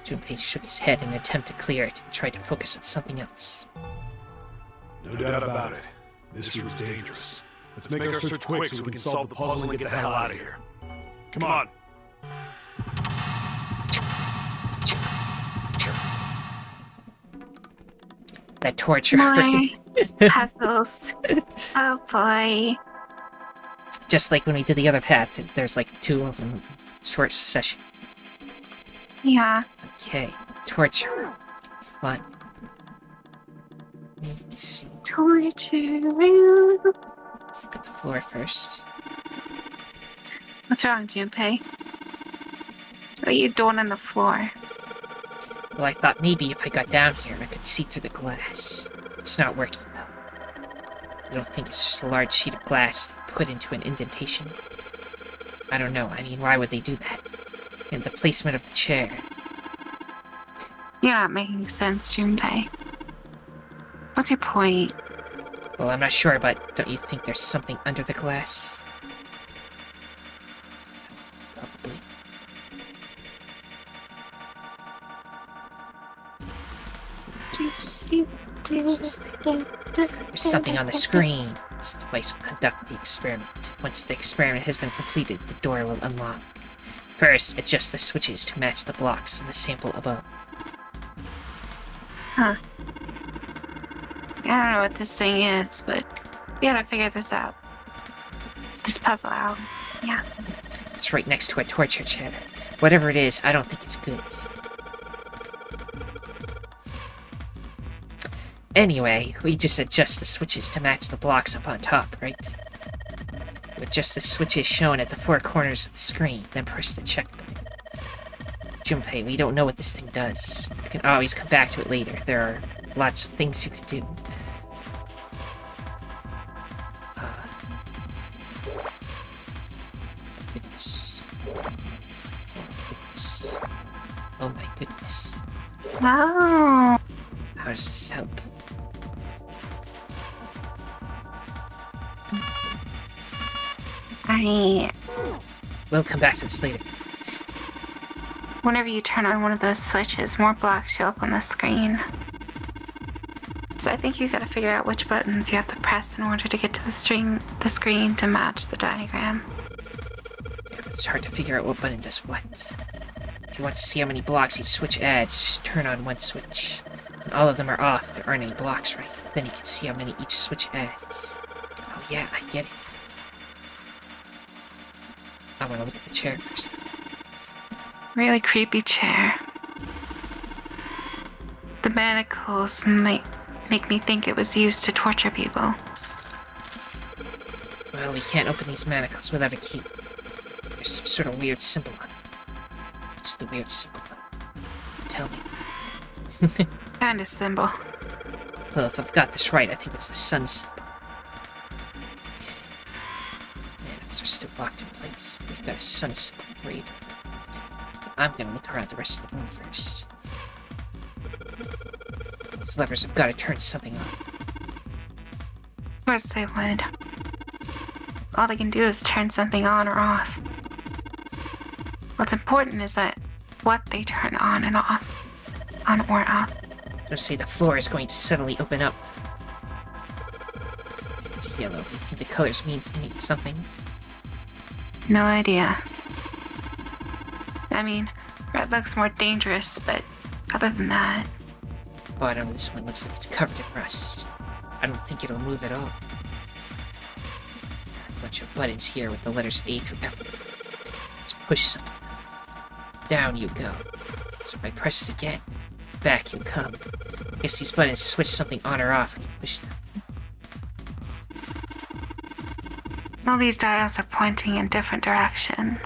Junpei shook his head in an attempt to clear it and tried to focus on something else. No doubt about it. This room's dangerous. Let's make our search quick so we can solve the puzzle and get the hell out of here. Come on. That torture. More puzzles. Oh boy. Just like when we did the other path, there's like 2 of them short session. Yeah. Okay, torture. Fun. Let's see. Torture. Let's look at the floor first. What's wrong, Junpei? What are you doing on the floor? Well, I thought maybe if I got down here, I could see through the glass. It's not working, though. I don't think it's just a large sheet of glass put into an indentation. I don't know. I mean, why would they do that? And the placement of the chair. You're not making sense, Junpei. What's your point? Well, I'm not sure, but don't you think there's something under the glass? Probably. There's something on the screen. This device will conduct the experiment. Once the experiment has been completed, the door will unlock. First, adjust the switches to match the blocks in the sample above. Huh. I don't know what this thing is, but we gotta figure this out. This puzzle out. Yeah. It's right next to a torture chair. Whatever it is, I don't think it's good. Anyway, we just adjust the switches to match the blocks up on top, right? You adjust the switches shown at the 4 corners of the screen, then press the check button. Junpei, we don't know what this thing does. You can always come back to it later. There are lots of things you could do. Goodness. Oh my goodness. Oh. How does this help? We'll come back to this later. Whenever you turn on one of those switches, more blocks show up on the screen. So I think you gotta figure out which buttons you have to press in order to get to the screen to match the diagram. It's hard to figure out what button does what. If you want to see how many blocks each switch adds, just turn on one switch. When all of them are off, there aren't any blocks right. Then you can see how many each switch adds. Oh yeah, I get it. I want to look at the chair first. Really creepy chair. The manacles might make me think it was used to torture people. Well, we can't open these manacles without a key. There's some sort of weird symbol on it. What's the weird symbol? Tell me. Kind of symbol. Well, if I've got this right, I think it's the sun symbol. Okay. Manacles are still locked in place. They've got a sun symbol engraved. I'm gonna look around the rest of the room first. These levers have got to turn something on. Of course they would. All they can do is turn something on or off. What's important is that what they turn on and off. On or off. Don't say the floor is going to suddenly open up. It's yellow. Do you think the colors mean something? No idea. I mean, red looks more dangerous, but other than that... Bottom of this one looks like it's covered in rust. I don't think it'll move at all. A bunch of buttons here with the letters A through F. Let's push some of them. down you go. So if I press it again, back you come. I guess these buttons switch something on or off when you push them. All these dials are pointing in different directions.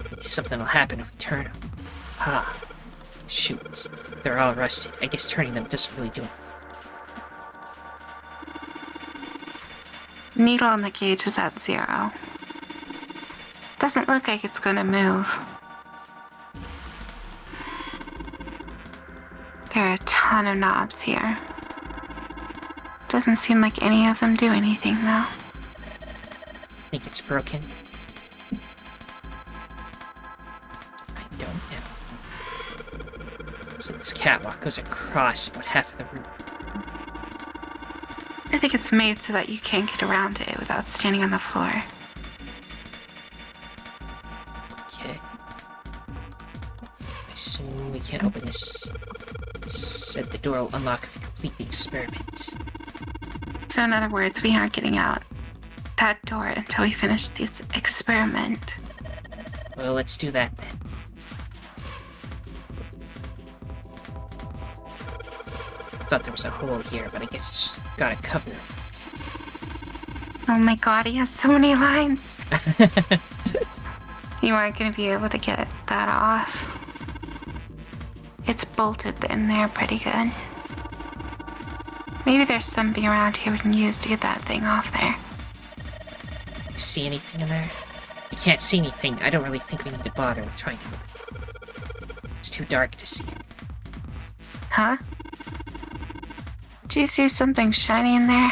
Maybe something will happen if we turn them. Ah. Shoot. They're all rusted. I guess turning them doesn't really do anything. Needle on the gauge is at 0. Doesn't look like it's gonna move. There are a ton of knobs here. Doesn't seem like any of them do anything, though. Think it's broken? I don't know. Looks like this catwalk goes across about half of the room. I think it's made so that you can't get around it without standing on the floor. Okay. I assume we can't open this. Said the door will unlock if we complete the experiment. So in other words, we aren't getting out that door until we finish this experiment. Well, let's do that then. Thought there was a hole here, but I guess it's got a cover. Oh my god, he has so many lines. You aren't going to be able to get that off. It's bolted in there pretty good. Maybe there's something around here we can use to get that thing off there. You see anything in there? You can't see anything. I don't really think we need to bother with trying to open it. It's too dark to see it. Huh? Do you see something shiny in there?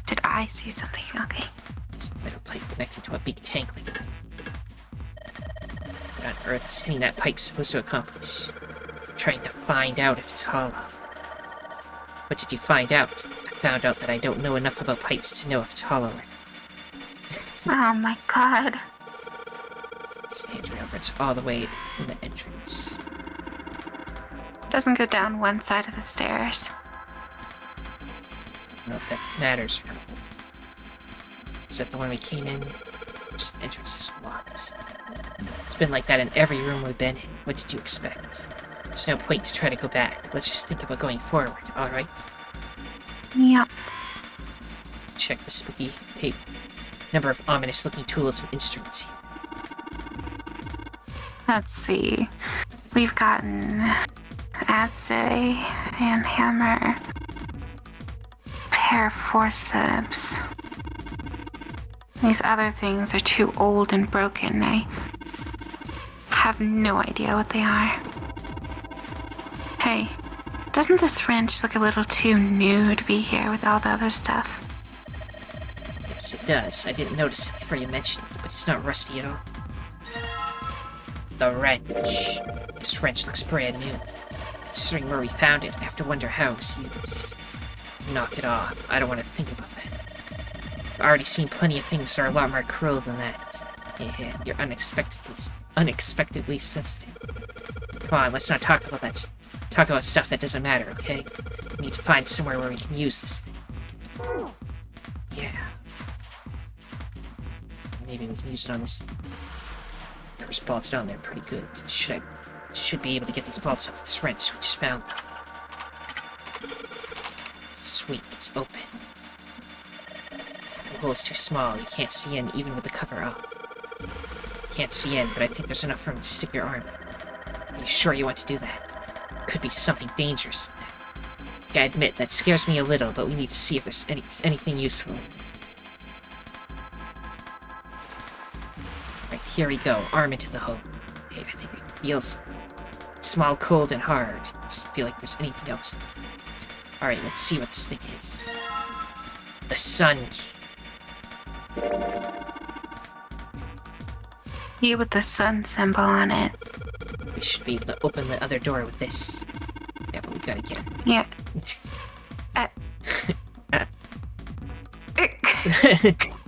Did I see something? Okay. It's a metal pipe connected to a big tank like that. What on earth is hitting that pipe supposed to accomplish? I'm trying to find out if it's hollow. What did you find out? I found out that I don't know enough about pipes to know if it's hollow or not. Oh my god. This handrail runs all the way from the entrance. Doesn't go down one side of the stairs. I don't know if that matters or not. Is that the one we came in? Just the entrance is locked. It's been like that in every room we've been in. What did you expect? There's no point to try to go back. Let's just think about going forward, alright? Yep. Check the spooky tape. Number of ominous-looking tools and instruments here. Let's see. We've gotten Adsay and hammer, pair of forceps. These other things are too old and broken. I have no idea what they are. Hey, doesn't this wrench look a little too new to be here with all the other stuff? Yes, it does. I didn't notice it before you mentioned it, but it's not rusty at all. The wrench. This wrench looks brand new. Considering where we found it, I have to wonder how it was used. Knock it off. I don't want to think about that. I've already seen plenty of things that are a lot more cruel than that. Yeah, you're unexpectedly sensitive. Come on, let's not talk about that. Talk about stuff that doesn't matter, okay? We need to find somewhere where we can use this thing. Yeah. Maybe we can use it on this. It's bolted on there pretty good. Should be able to get these bolts off with this wrench we just found. Sweet, it's open. The hole's too small. You can't see in even with the cover up. Can't see in, but I think there's enough room to stick your arm in. Are you sure you want to do that? Could be something dangerous in there. I admit, that scares me a little, but we need to see if there's anything useful. Right, here we go. Arm into the hole. Hey, I think we can feel something. It's small, cold, and hard. It doesn't feel like there's anything else in there. Alright, let's see what this thing is. The sun key. Key with the sun symbol on it. We should be able to open the other door with this. Yeah, but we gotta get it. Yeah.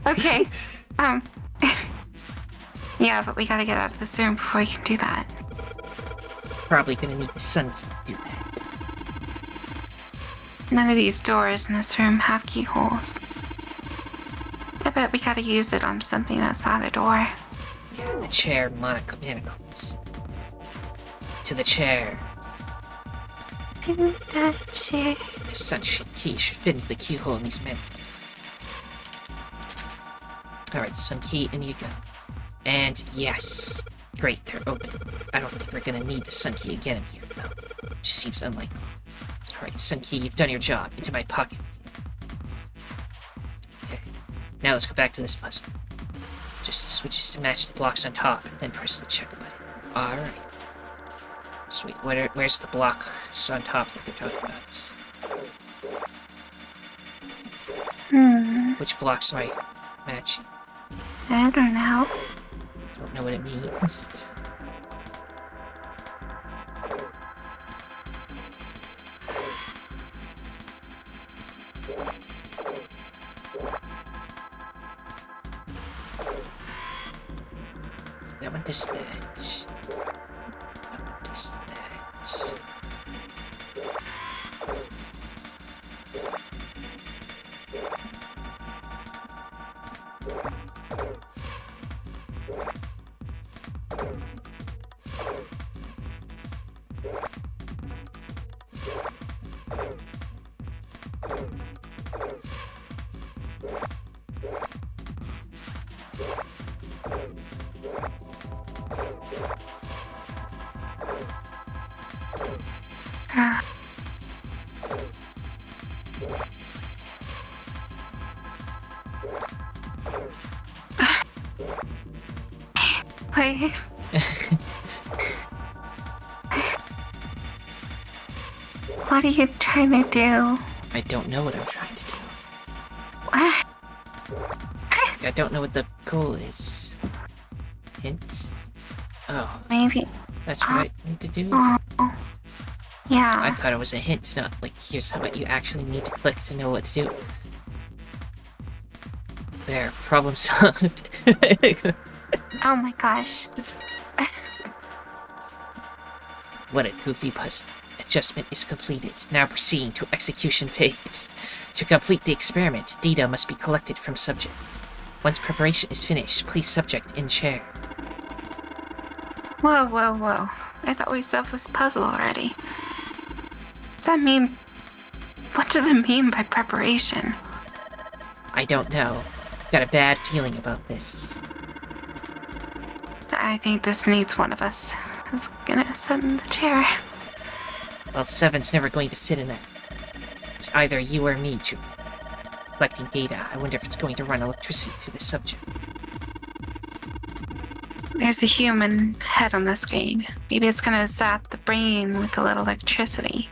Okay. Yeah, but we gotta get out of this room before we can do that. Probably gonna need the sun key to do that. None of these doors in this room have keyholes. I bet we gotta use it on something that's not a door. Yeah, the chair manacles. To the chair. To that chair. The sunshine key should fit into the keyhole in these mannequins. Alright, sun key, in you go. And yes. Great, they're open. I don't think we're gonna need the sun key again in here, though. Just seems unlikely. Alright, sun key, you've done your job. Into my pocket. Okay. Now let's go back to this puzzle. Just the switches to match the blocks on top, and then press the check button. Alright. Sweet. Where's the block on top that they're talking about? Which blocks am I matching? I don't know. Don't know what it means. That one does that. That one does that. Wait. What are you trying to do? I don't know what I'm trying to do. What? I don't know what the goal is. Hint? Oh, Maybe. that's what I need to do? Oh. I Yeah. thought it was a hint, not like here's what you actually need to click to know what to do. There, problem solved. Oh my gosh. What a goofy puzzle. Adjustment is completed. Now proceeding to execution phase. To complete the experiment, data must be collected from subject. Once preparation is finished, place subject in chair. Whoa, whoa, whoa. I thought we solved this puzzle already. Does that mean... What does it mean by preparation? I don't know. Got a bad feeling about this. I think this needs one of us. Who's gonna sit in the chair? Well, Seven's never going to fit in that. It's either you or me, Chup. Collecting data, I wonder if it's going to run electricity through the subject. There's a human head on the screen. Maybe it's gonna zap the brain with a little electricity.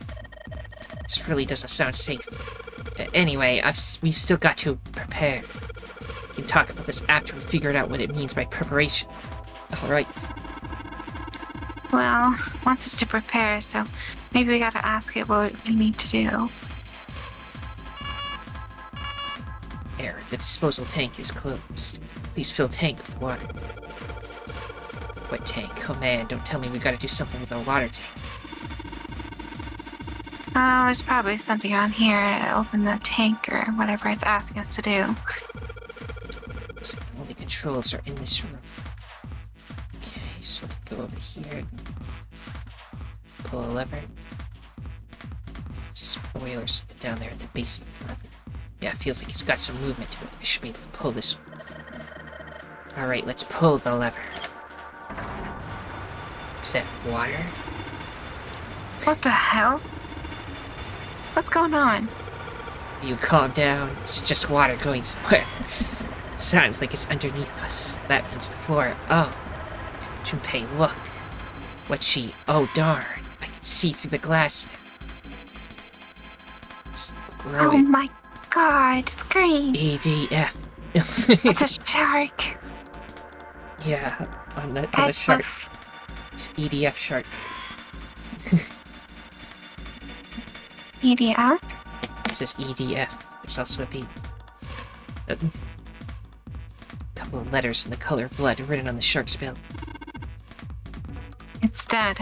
This really doesn't sound safe. Anyway, we've still got to prepare. We can talk about this after we figured out what it means by preparation. Alright. Well, wants us to prepare, so maybe we gotta ask it what we need to do. Error. The disposal tank is closed. Please fill tank with water. What tank? Oh man, don't tell me we gotta do something with our water tank. Oh, there's probably something around here to open the tank or whatever it's asking us to do. Looks like the only controls are in this room. Okay, so we go over here. Pull a lever. Just oil or something down there at the base of the lever. Yeah, it feels like it's got some movement to it. I should be able to pull this one. Alright, let's pull the lever. Is that water? What the hell? What's going on? You calm down. It's just water going somewhere. Sounds like it's underneath us. That means the floor. Oh. Junpei, look. What's she? Oh, darn. I can see through the glass now. It's Oh growing. my god, it's green. EDF. It's a shark. Yeah, on the Head shark. with- It's EDF shark. EDF? It says EDF. There's also a B. A couple of letters in the color of blood written on the shark's belly. It's dead.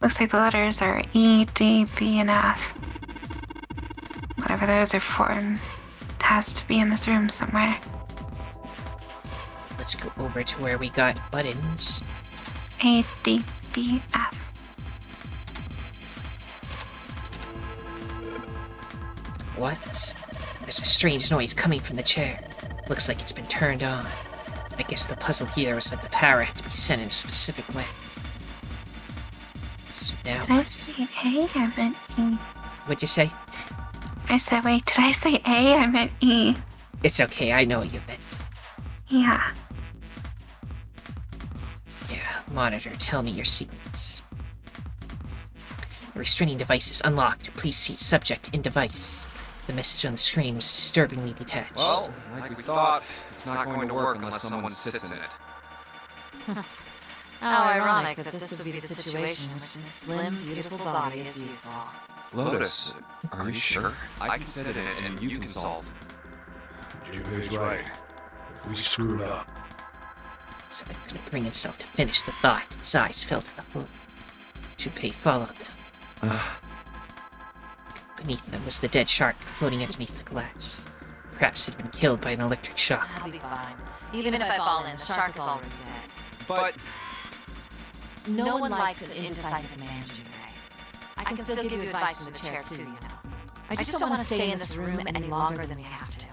Looks like the letters are E, D, B, and F. Whatever those are for, it has to be in this room somewhere. Let's go over to where we got buttons. A, D, BF. What? There's a strange noise coming from the chair. Looks like it's been turned on. I guess the puzzle here was that the power had to be sent in a specific way. So now... Did I say A? I meant E. What'd you say? I said, wait, did I say A? I meant E. It's okay, I know what you meant. Yeah. Yeah, monitor, tell me your secrets. The restraining device is unlocked. Please see subject in device. The message on the screen was disturbingly detached. Well, like we thought, it's not going to work unless someone sits in it. How ironic that this would be the situation in which this slim, beautiful body is useful. Lotus, are you sure? I can sit in it and you can solve. Junpei's right. If we screwed up, Seven couldn't bring himself to finish the thought. His eyes fell to the floor. Junpei followed them. Beneath them was the dead shark floating underneath the glass. Perhaps it had been killed by an electric shock. I'll be fine. Even if I fall in, the shark is already dead. But No one likes an indecisive man, Junpei. I can still give you advice from the chair too, you know. I just don't want to stay in this room any longer than we have to.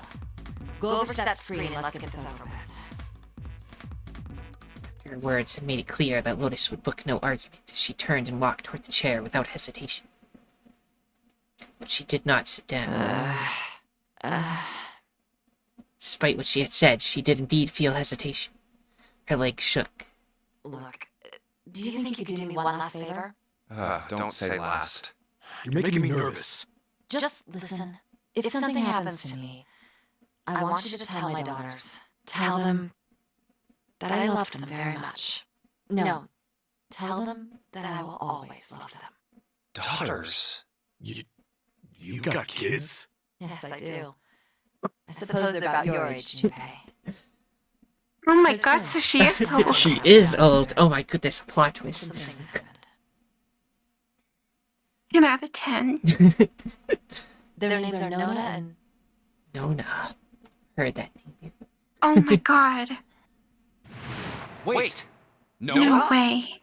Go over to that screen and let's get this over with. Her words had made it clear that Lotus would book no argument. She turned and walked toward the chair without hesitation. But she did not sit down. Despite what she had said, she did indeed feel hesitation. Her legs shook. Look, do you think you could do me one last favor? don't say last. you're making me nervous. Just listen. If something happens to me, I want you to tell my daughters. Tell them that I loved them very much. No, tell them that I will always love them. Daughters? You got kids? Yes, I do. I suppose they're about your age, Junpei. Oh my god, so she is old. She is old. Oh my goodness, plot twist. Some things happened. 10 out of 10. Their names are Nona and... Nona. Heard that name. Oh my god. Wait! No way.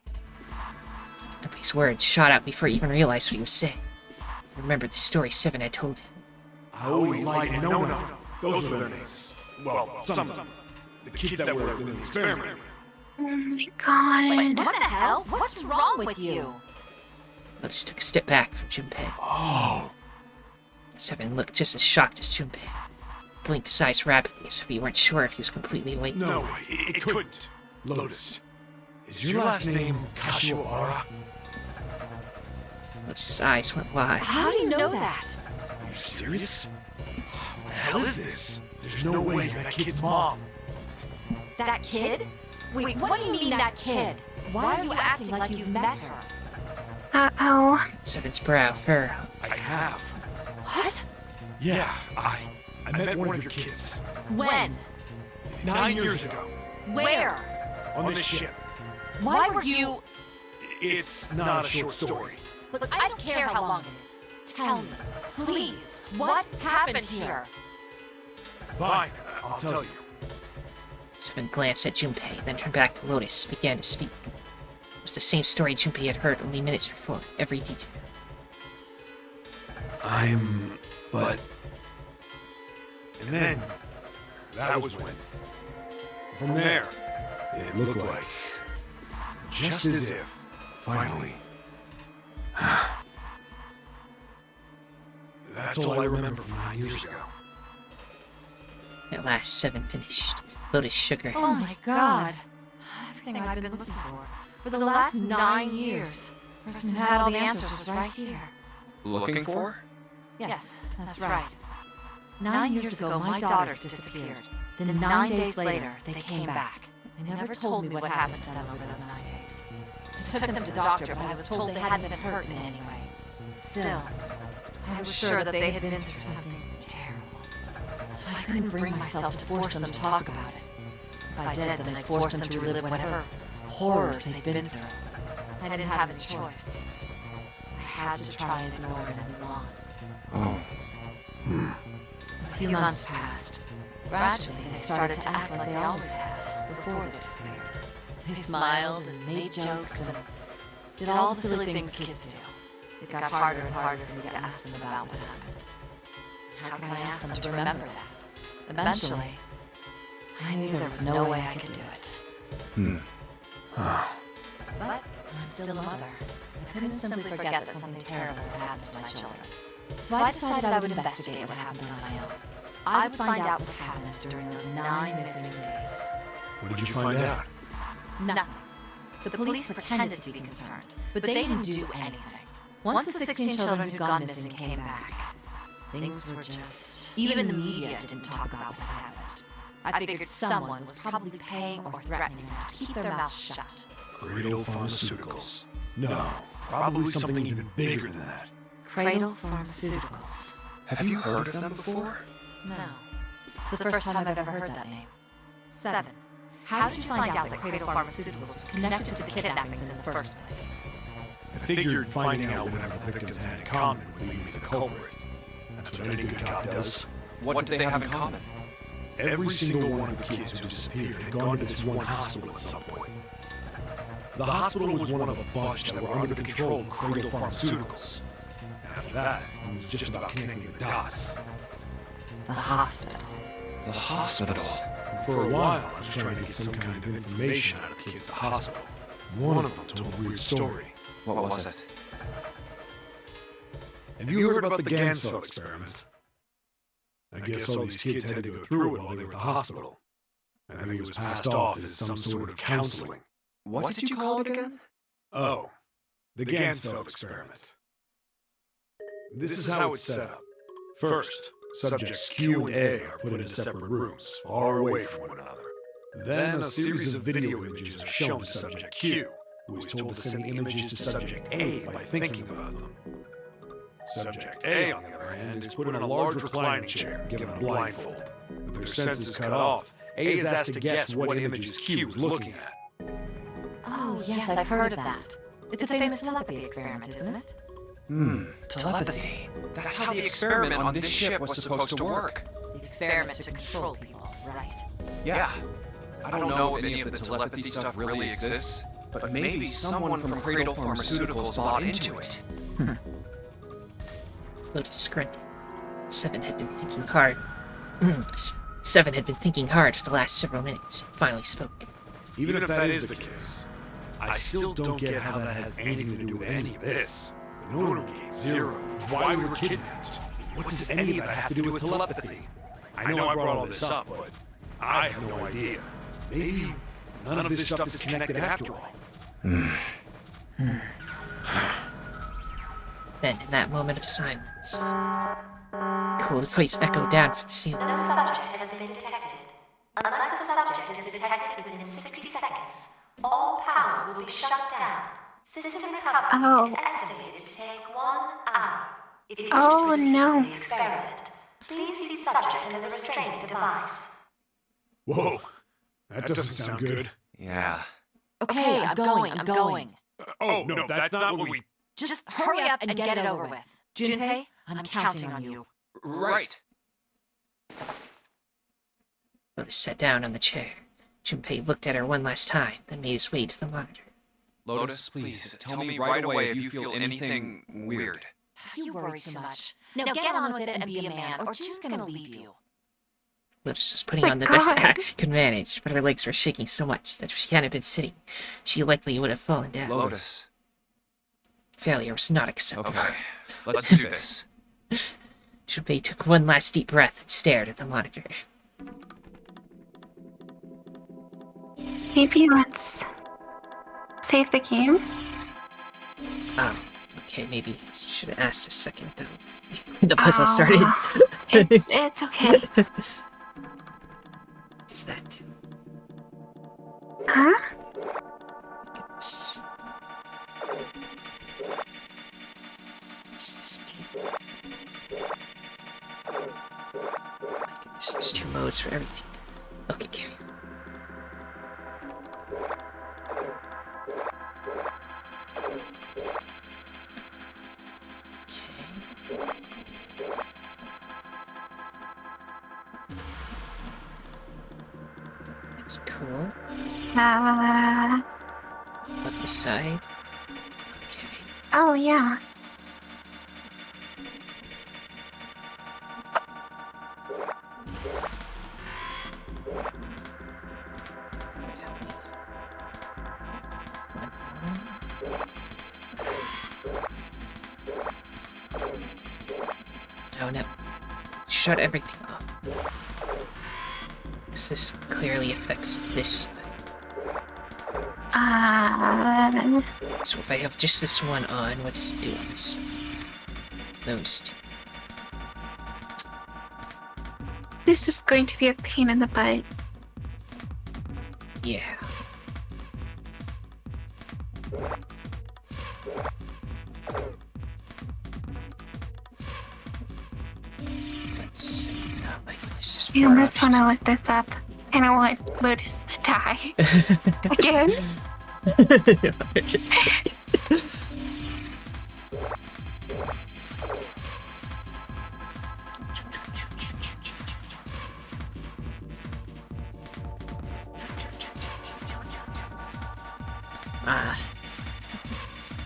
Junpei's words shot out before he even realized what he was saying. He remembered the story Seven had told him. Aoi, Light, and Nona. Those were their names. Well, some of them. The kids that were in the experiment. Oh my god. What the hell? What's wrong with you? Lotus took a step back from Junpei. Oh, Seven looked just as shocked as Junpei. He blinked his eyes rapidly as if he weren't sure if he was completely awake. no, it couldn't. Lotus, is your last name Kashiwara? Lotus's eyes went wide. How do you know that? Are you serious? What the hell is this? There's no way that kid's mom. That kid? Wait, what do you mean that kid? Why are you acting like you've met her? Uh-oh. Seven's brow furrowed. I have. What? Yeah, I met one of your kids. When? 9 years ago. Where? On this ship. Why were you... It's not a short story. Look, I don't care how long it is. Tell me, please, what happened here? Fine, I'll tell you. Seven glanced at Junpei, then turned back to Lotus and began to speak. It was the same story Junpei had heard only minutes before, every detail. But... And then... That was when... From there, it looked like... Just as if... Finally... That's all I remember from 9 years ago. At last, Seven finished. Lotus shook her head. Oh my god. Everything I've been looking for the last 9 years. The person who had all the answers was right here. Looking for? Yes, that's right. 9 years ago, my daughters disappeared. Then 9 days later, they came back. They never told me what happened to them over those 9 days. I took them to the doctor, but I was told they hadn't been hurt in any way. Still, I was sure that they had been through something terrible. So I couldn't bring myself to force them to talk about it. If I did, then I'd force them to relive whatever horrors they'd been through. I didn't have a choice. I had to try and ignore it and move on. Oh. A few months passed. Gradually, they started to act like they always had, before they disappeared. They smiled and made jokes, and Did all the silly things kids do. It got harder and harder for me to ask them about what happened. How can I ask them to remember that? Eventually, I knew there was no way I could do it. But I was still a mother. I couldn't simply forget that something terrible had happened to my children. So I decided I would investigate what happened on my own. I would find out what happened during those 9 missing days. What did you find out? Nothing. The police pretended to be concerned, but they didn't do anything. Once the 16 children who'd gone missing came back, things were just... Even the media didn't talk about what happened. I figured someone was probably paying or threatening them to keep their mouths shut. Cradle Pharmaceuticals. No, probably something even bigger than that. Cradle Pharmaceuticals. Have you heard of them before? No. It's the first time I've ever heard that name. 7. How did you find out that Cradle Pharmaceuticals was connected to the kidnappings in the first place? I figured finding out whatever the victims had in common would lead me to the culprit. That's what any good cop does. What did they have in common? Every single one of the kids who disappeared had gone to this one hospital at some point. The hospital was one of a bunch that were under the control of Cradle Pharmaceuticals. After that, it was just about connecting the dots. The hospital. The hospital. For a while, I was trying to get some kind of information out of the kids at the hospital. One of them told a weird story. What was it? Have you heard about the Gansfeld experiment? I guess all these kids had to go through it while they were at the hospital. I think it was passed off as some sort of counseling. What did you call it again? Oh, the Gansfeld experiment. This is how it's set up. First, subjects Q and A are put into separate rooms, far away from one another. Then a series of video images are shown to subject Q, who is told to send the images to subject A by thinking about them. Subject A, on the other hand, is put in a large reclining chair, given a blindfold. With their senses cut off, A is asked to guess what images Q is looking at. Oh, yes, I've heard of that. It's a famous telepathy experiment, isn't it? Telepathy. That's how the experiment on this ship was supposed to work. The experiment to control people, right? Yeah. I don't know if any of the telepathy stuff really exists, but maybe someone from Cradle Pharmaceuticals bought into it. Lotus grunted. Seven had been thinking hard. Seven had been thinking hard for the last several minutes. Finally spoke. Even if that is the case, I still don't get how that has anything to do with any of this. The Nonary, Zero, why we were kidnapped. What does any of that have to do with telepathy? I know I brought all this up, but I have no idea. Maybe none of this stuff is connected after all. Then, in that moment of silence, the cool voice echoed down from the ceiling. No subject has been detected. Unless a subject is detected within 60 seconds, all power will be shut down. System recovery is estimated to take 1 hour. If you wish to proceed with the experiment, please see the subject in the restraint device. Whoa, that doesn't sound good. Yeah. Okay, I'm going. Oh, no, that's not what we... Just hurry up and get it over with. Junpei, I'm counting on you. Right. Lotus sat down on the chair. Junpei looked at her one last time, then made his way to the monitor. Lotus, please, tell me right away if you feel anything weird. You worry too much. Now get on with it and be a man, or Jun's gonna leave you. Lotus was putting on the best act she could manage, but her legs were shaking so much that if she hadn't been sitting, she likely would have fallen down. Lotus. Failure was not acceptable. Okay, let's do this. Junpei took one last deep breath and stared at the monitor. Maybe let's save the game. Okay, maybe should have asked a second though. Before the puzzle started. It's okay. What does that do? Huh? Goodness. What's this mean? My goodness, there's 2 modes for everything. Okay. That's cool. Up the side. Oh, yeah. Oh no. Shut everything off. This clearly affects this. So if I have just this one on, what does it do on this? Those two. This is going to be a pain in the butt. Yeah. Let's see. Oh my goodness, there's I four almost want options. to look this up. I don't want Lotus to die. Again?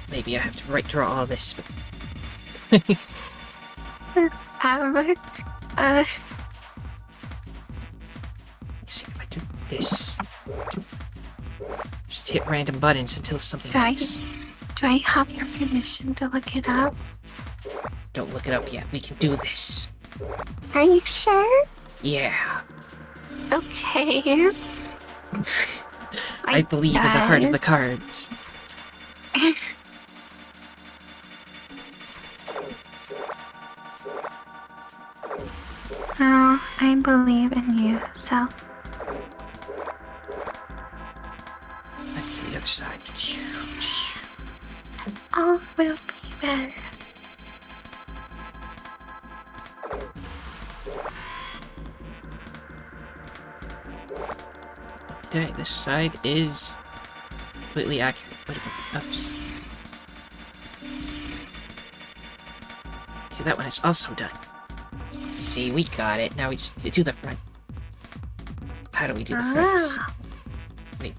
Maybe I have to draw all this. Let's see if I do this. Just hit random buttons until something works. Do I have your permission to look it up? Don't look it up yet. We can do this. Are you sure? Yeah. Okay. I believe in the heart of the cards. Oh, I believe in you, so. Back to the other side. All will be well. Okay, this side is completely accurate. What about the other side? Okay, that one is also done. See, we got it. Now we just do the front. How do we do the front? Wait.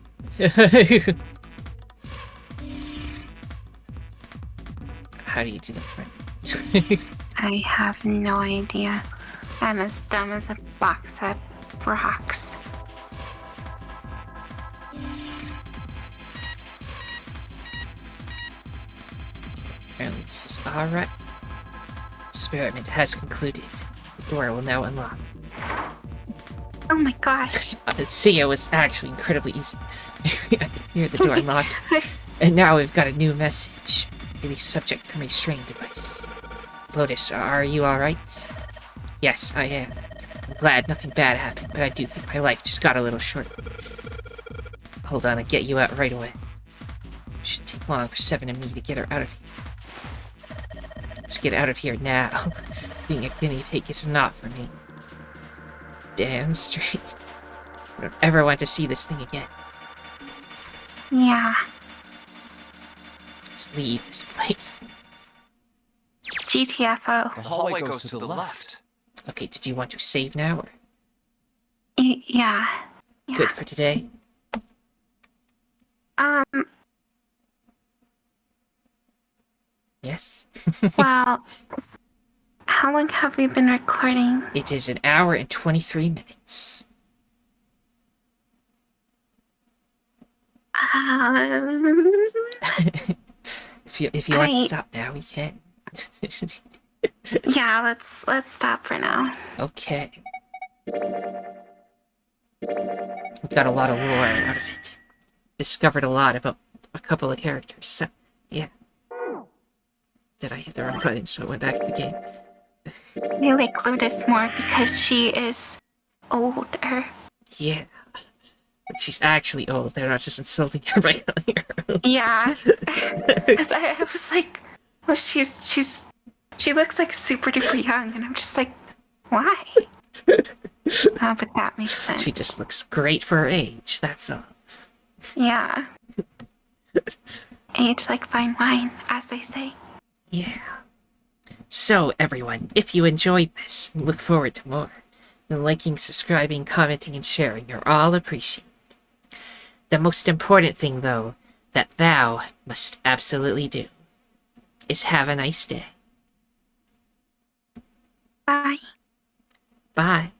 How do you do the front? I have no idea. I'm as dumb as a box of rocks. Apparently this is alright. Experiment has concluded. The door will now unlock. Oh my gosh. See, it was actually incredibly easy. I can hear the door unlocked. And now we've got a new message. Release subject from restraint device. Lotus, are you alright? Yes, I am. I'm glad nothing bad happened, but I do think my life just got a little short. Hold on, I'll get you out right away. It shouldn't take long for Seven and me to get her out of here. Let's get out of here now. Being a guinea pig is not for me. Damn straight. I don't ever want to see this thing again. Yeah. Just leave this place. GTFO. The hallway goes to the left. Okay, did you want to save now, or Yeah. good for today? Yes? Well, how long have we been recording? It is an hour and 23 minutes. If you want to stop now, we can. Yeah, let's stop for now. Okay. We got a lot of lore out of it. Discovered a lot about a couple of characters, so, yeah. Did I hit the wrong button, so it went back to the game? I like Lotus more because she is older. Yeah. But she's actually old. They're not just insulting everybody on here. Yeah. Because I was like, well, she looks like super duper young, and I'm just like, why? Oh, but that makes sense. She just looks great for her age, that's all. Yeah. Age like fine wine, as they say. Yeah. So, everyone, if you enjoyed this and look forward to more, then liking, subscribing, commenting, and sharing are all appreciated. The most important thing, though, that thou must absolutely do is have a nice day. Bye. Bye.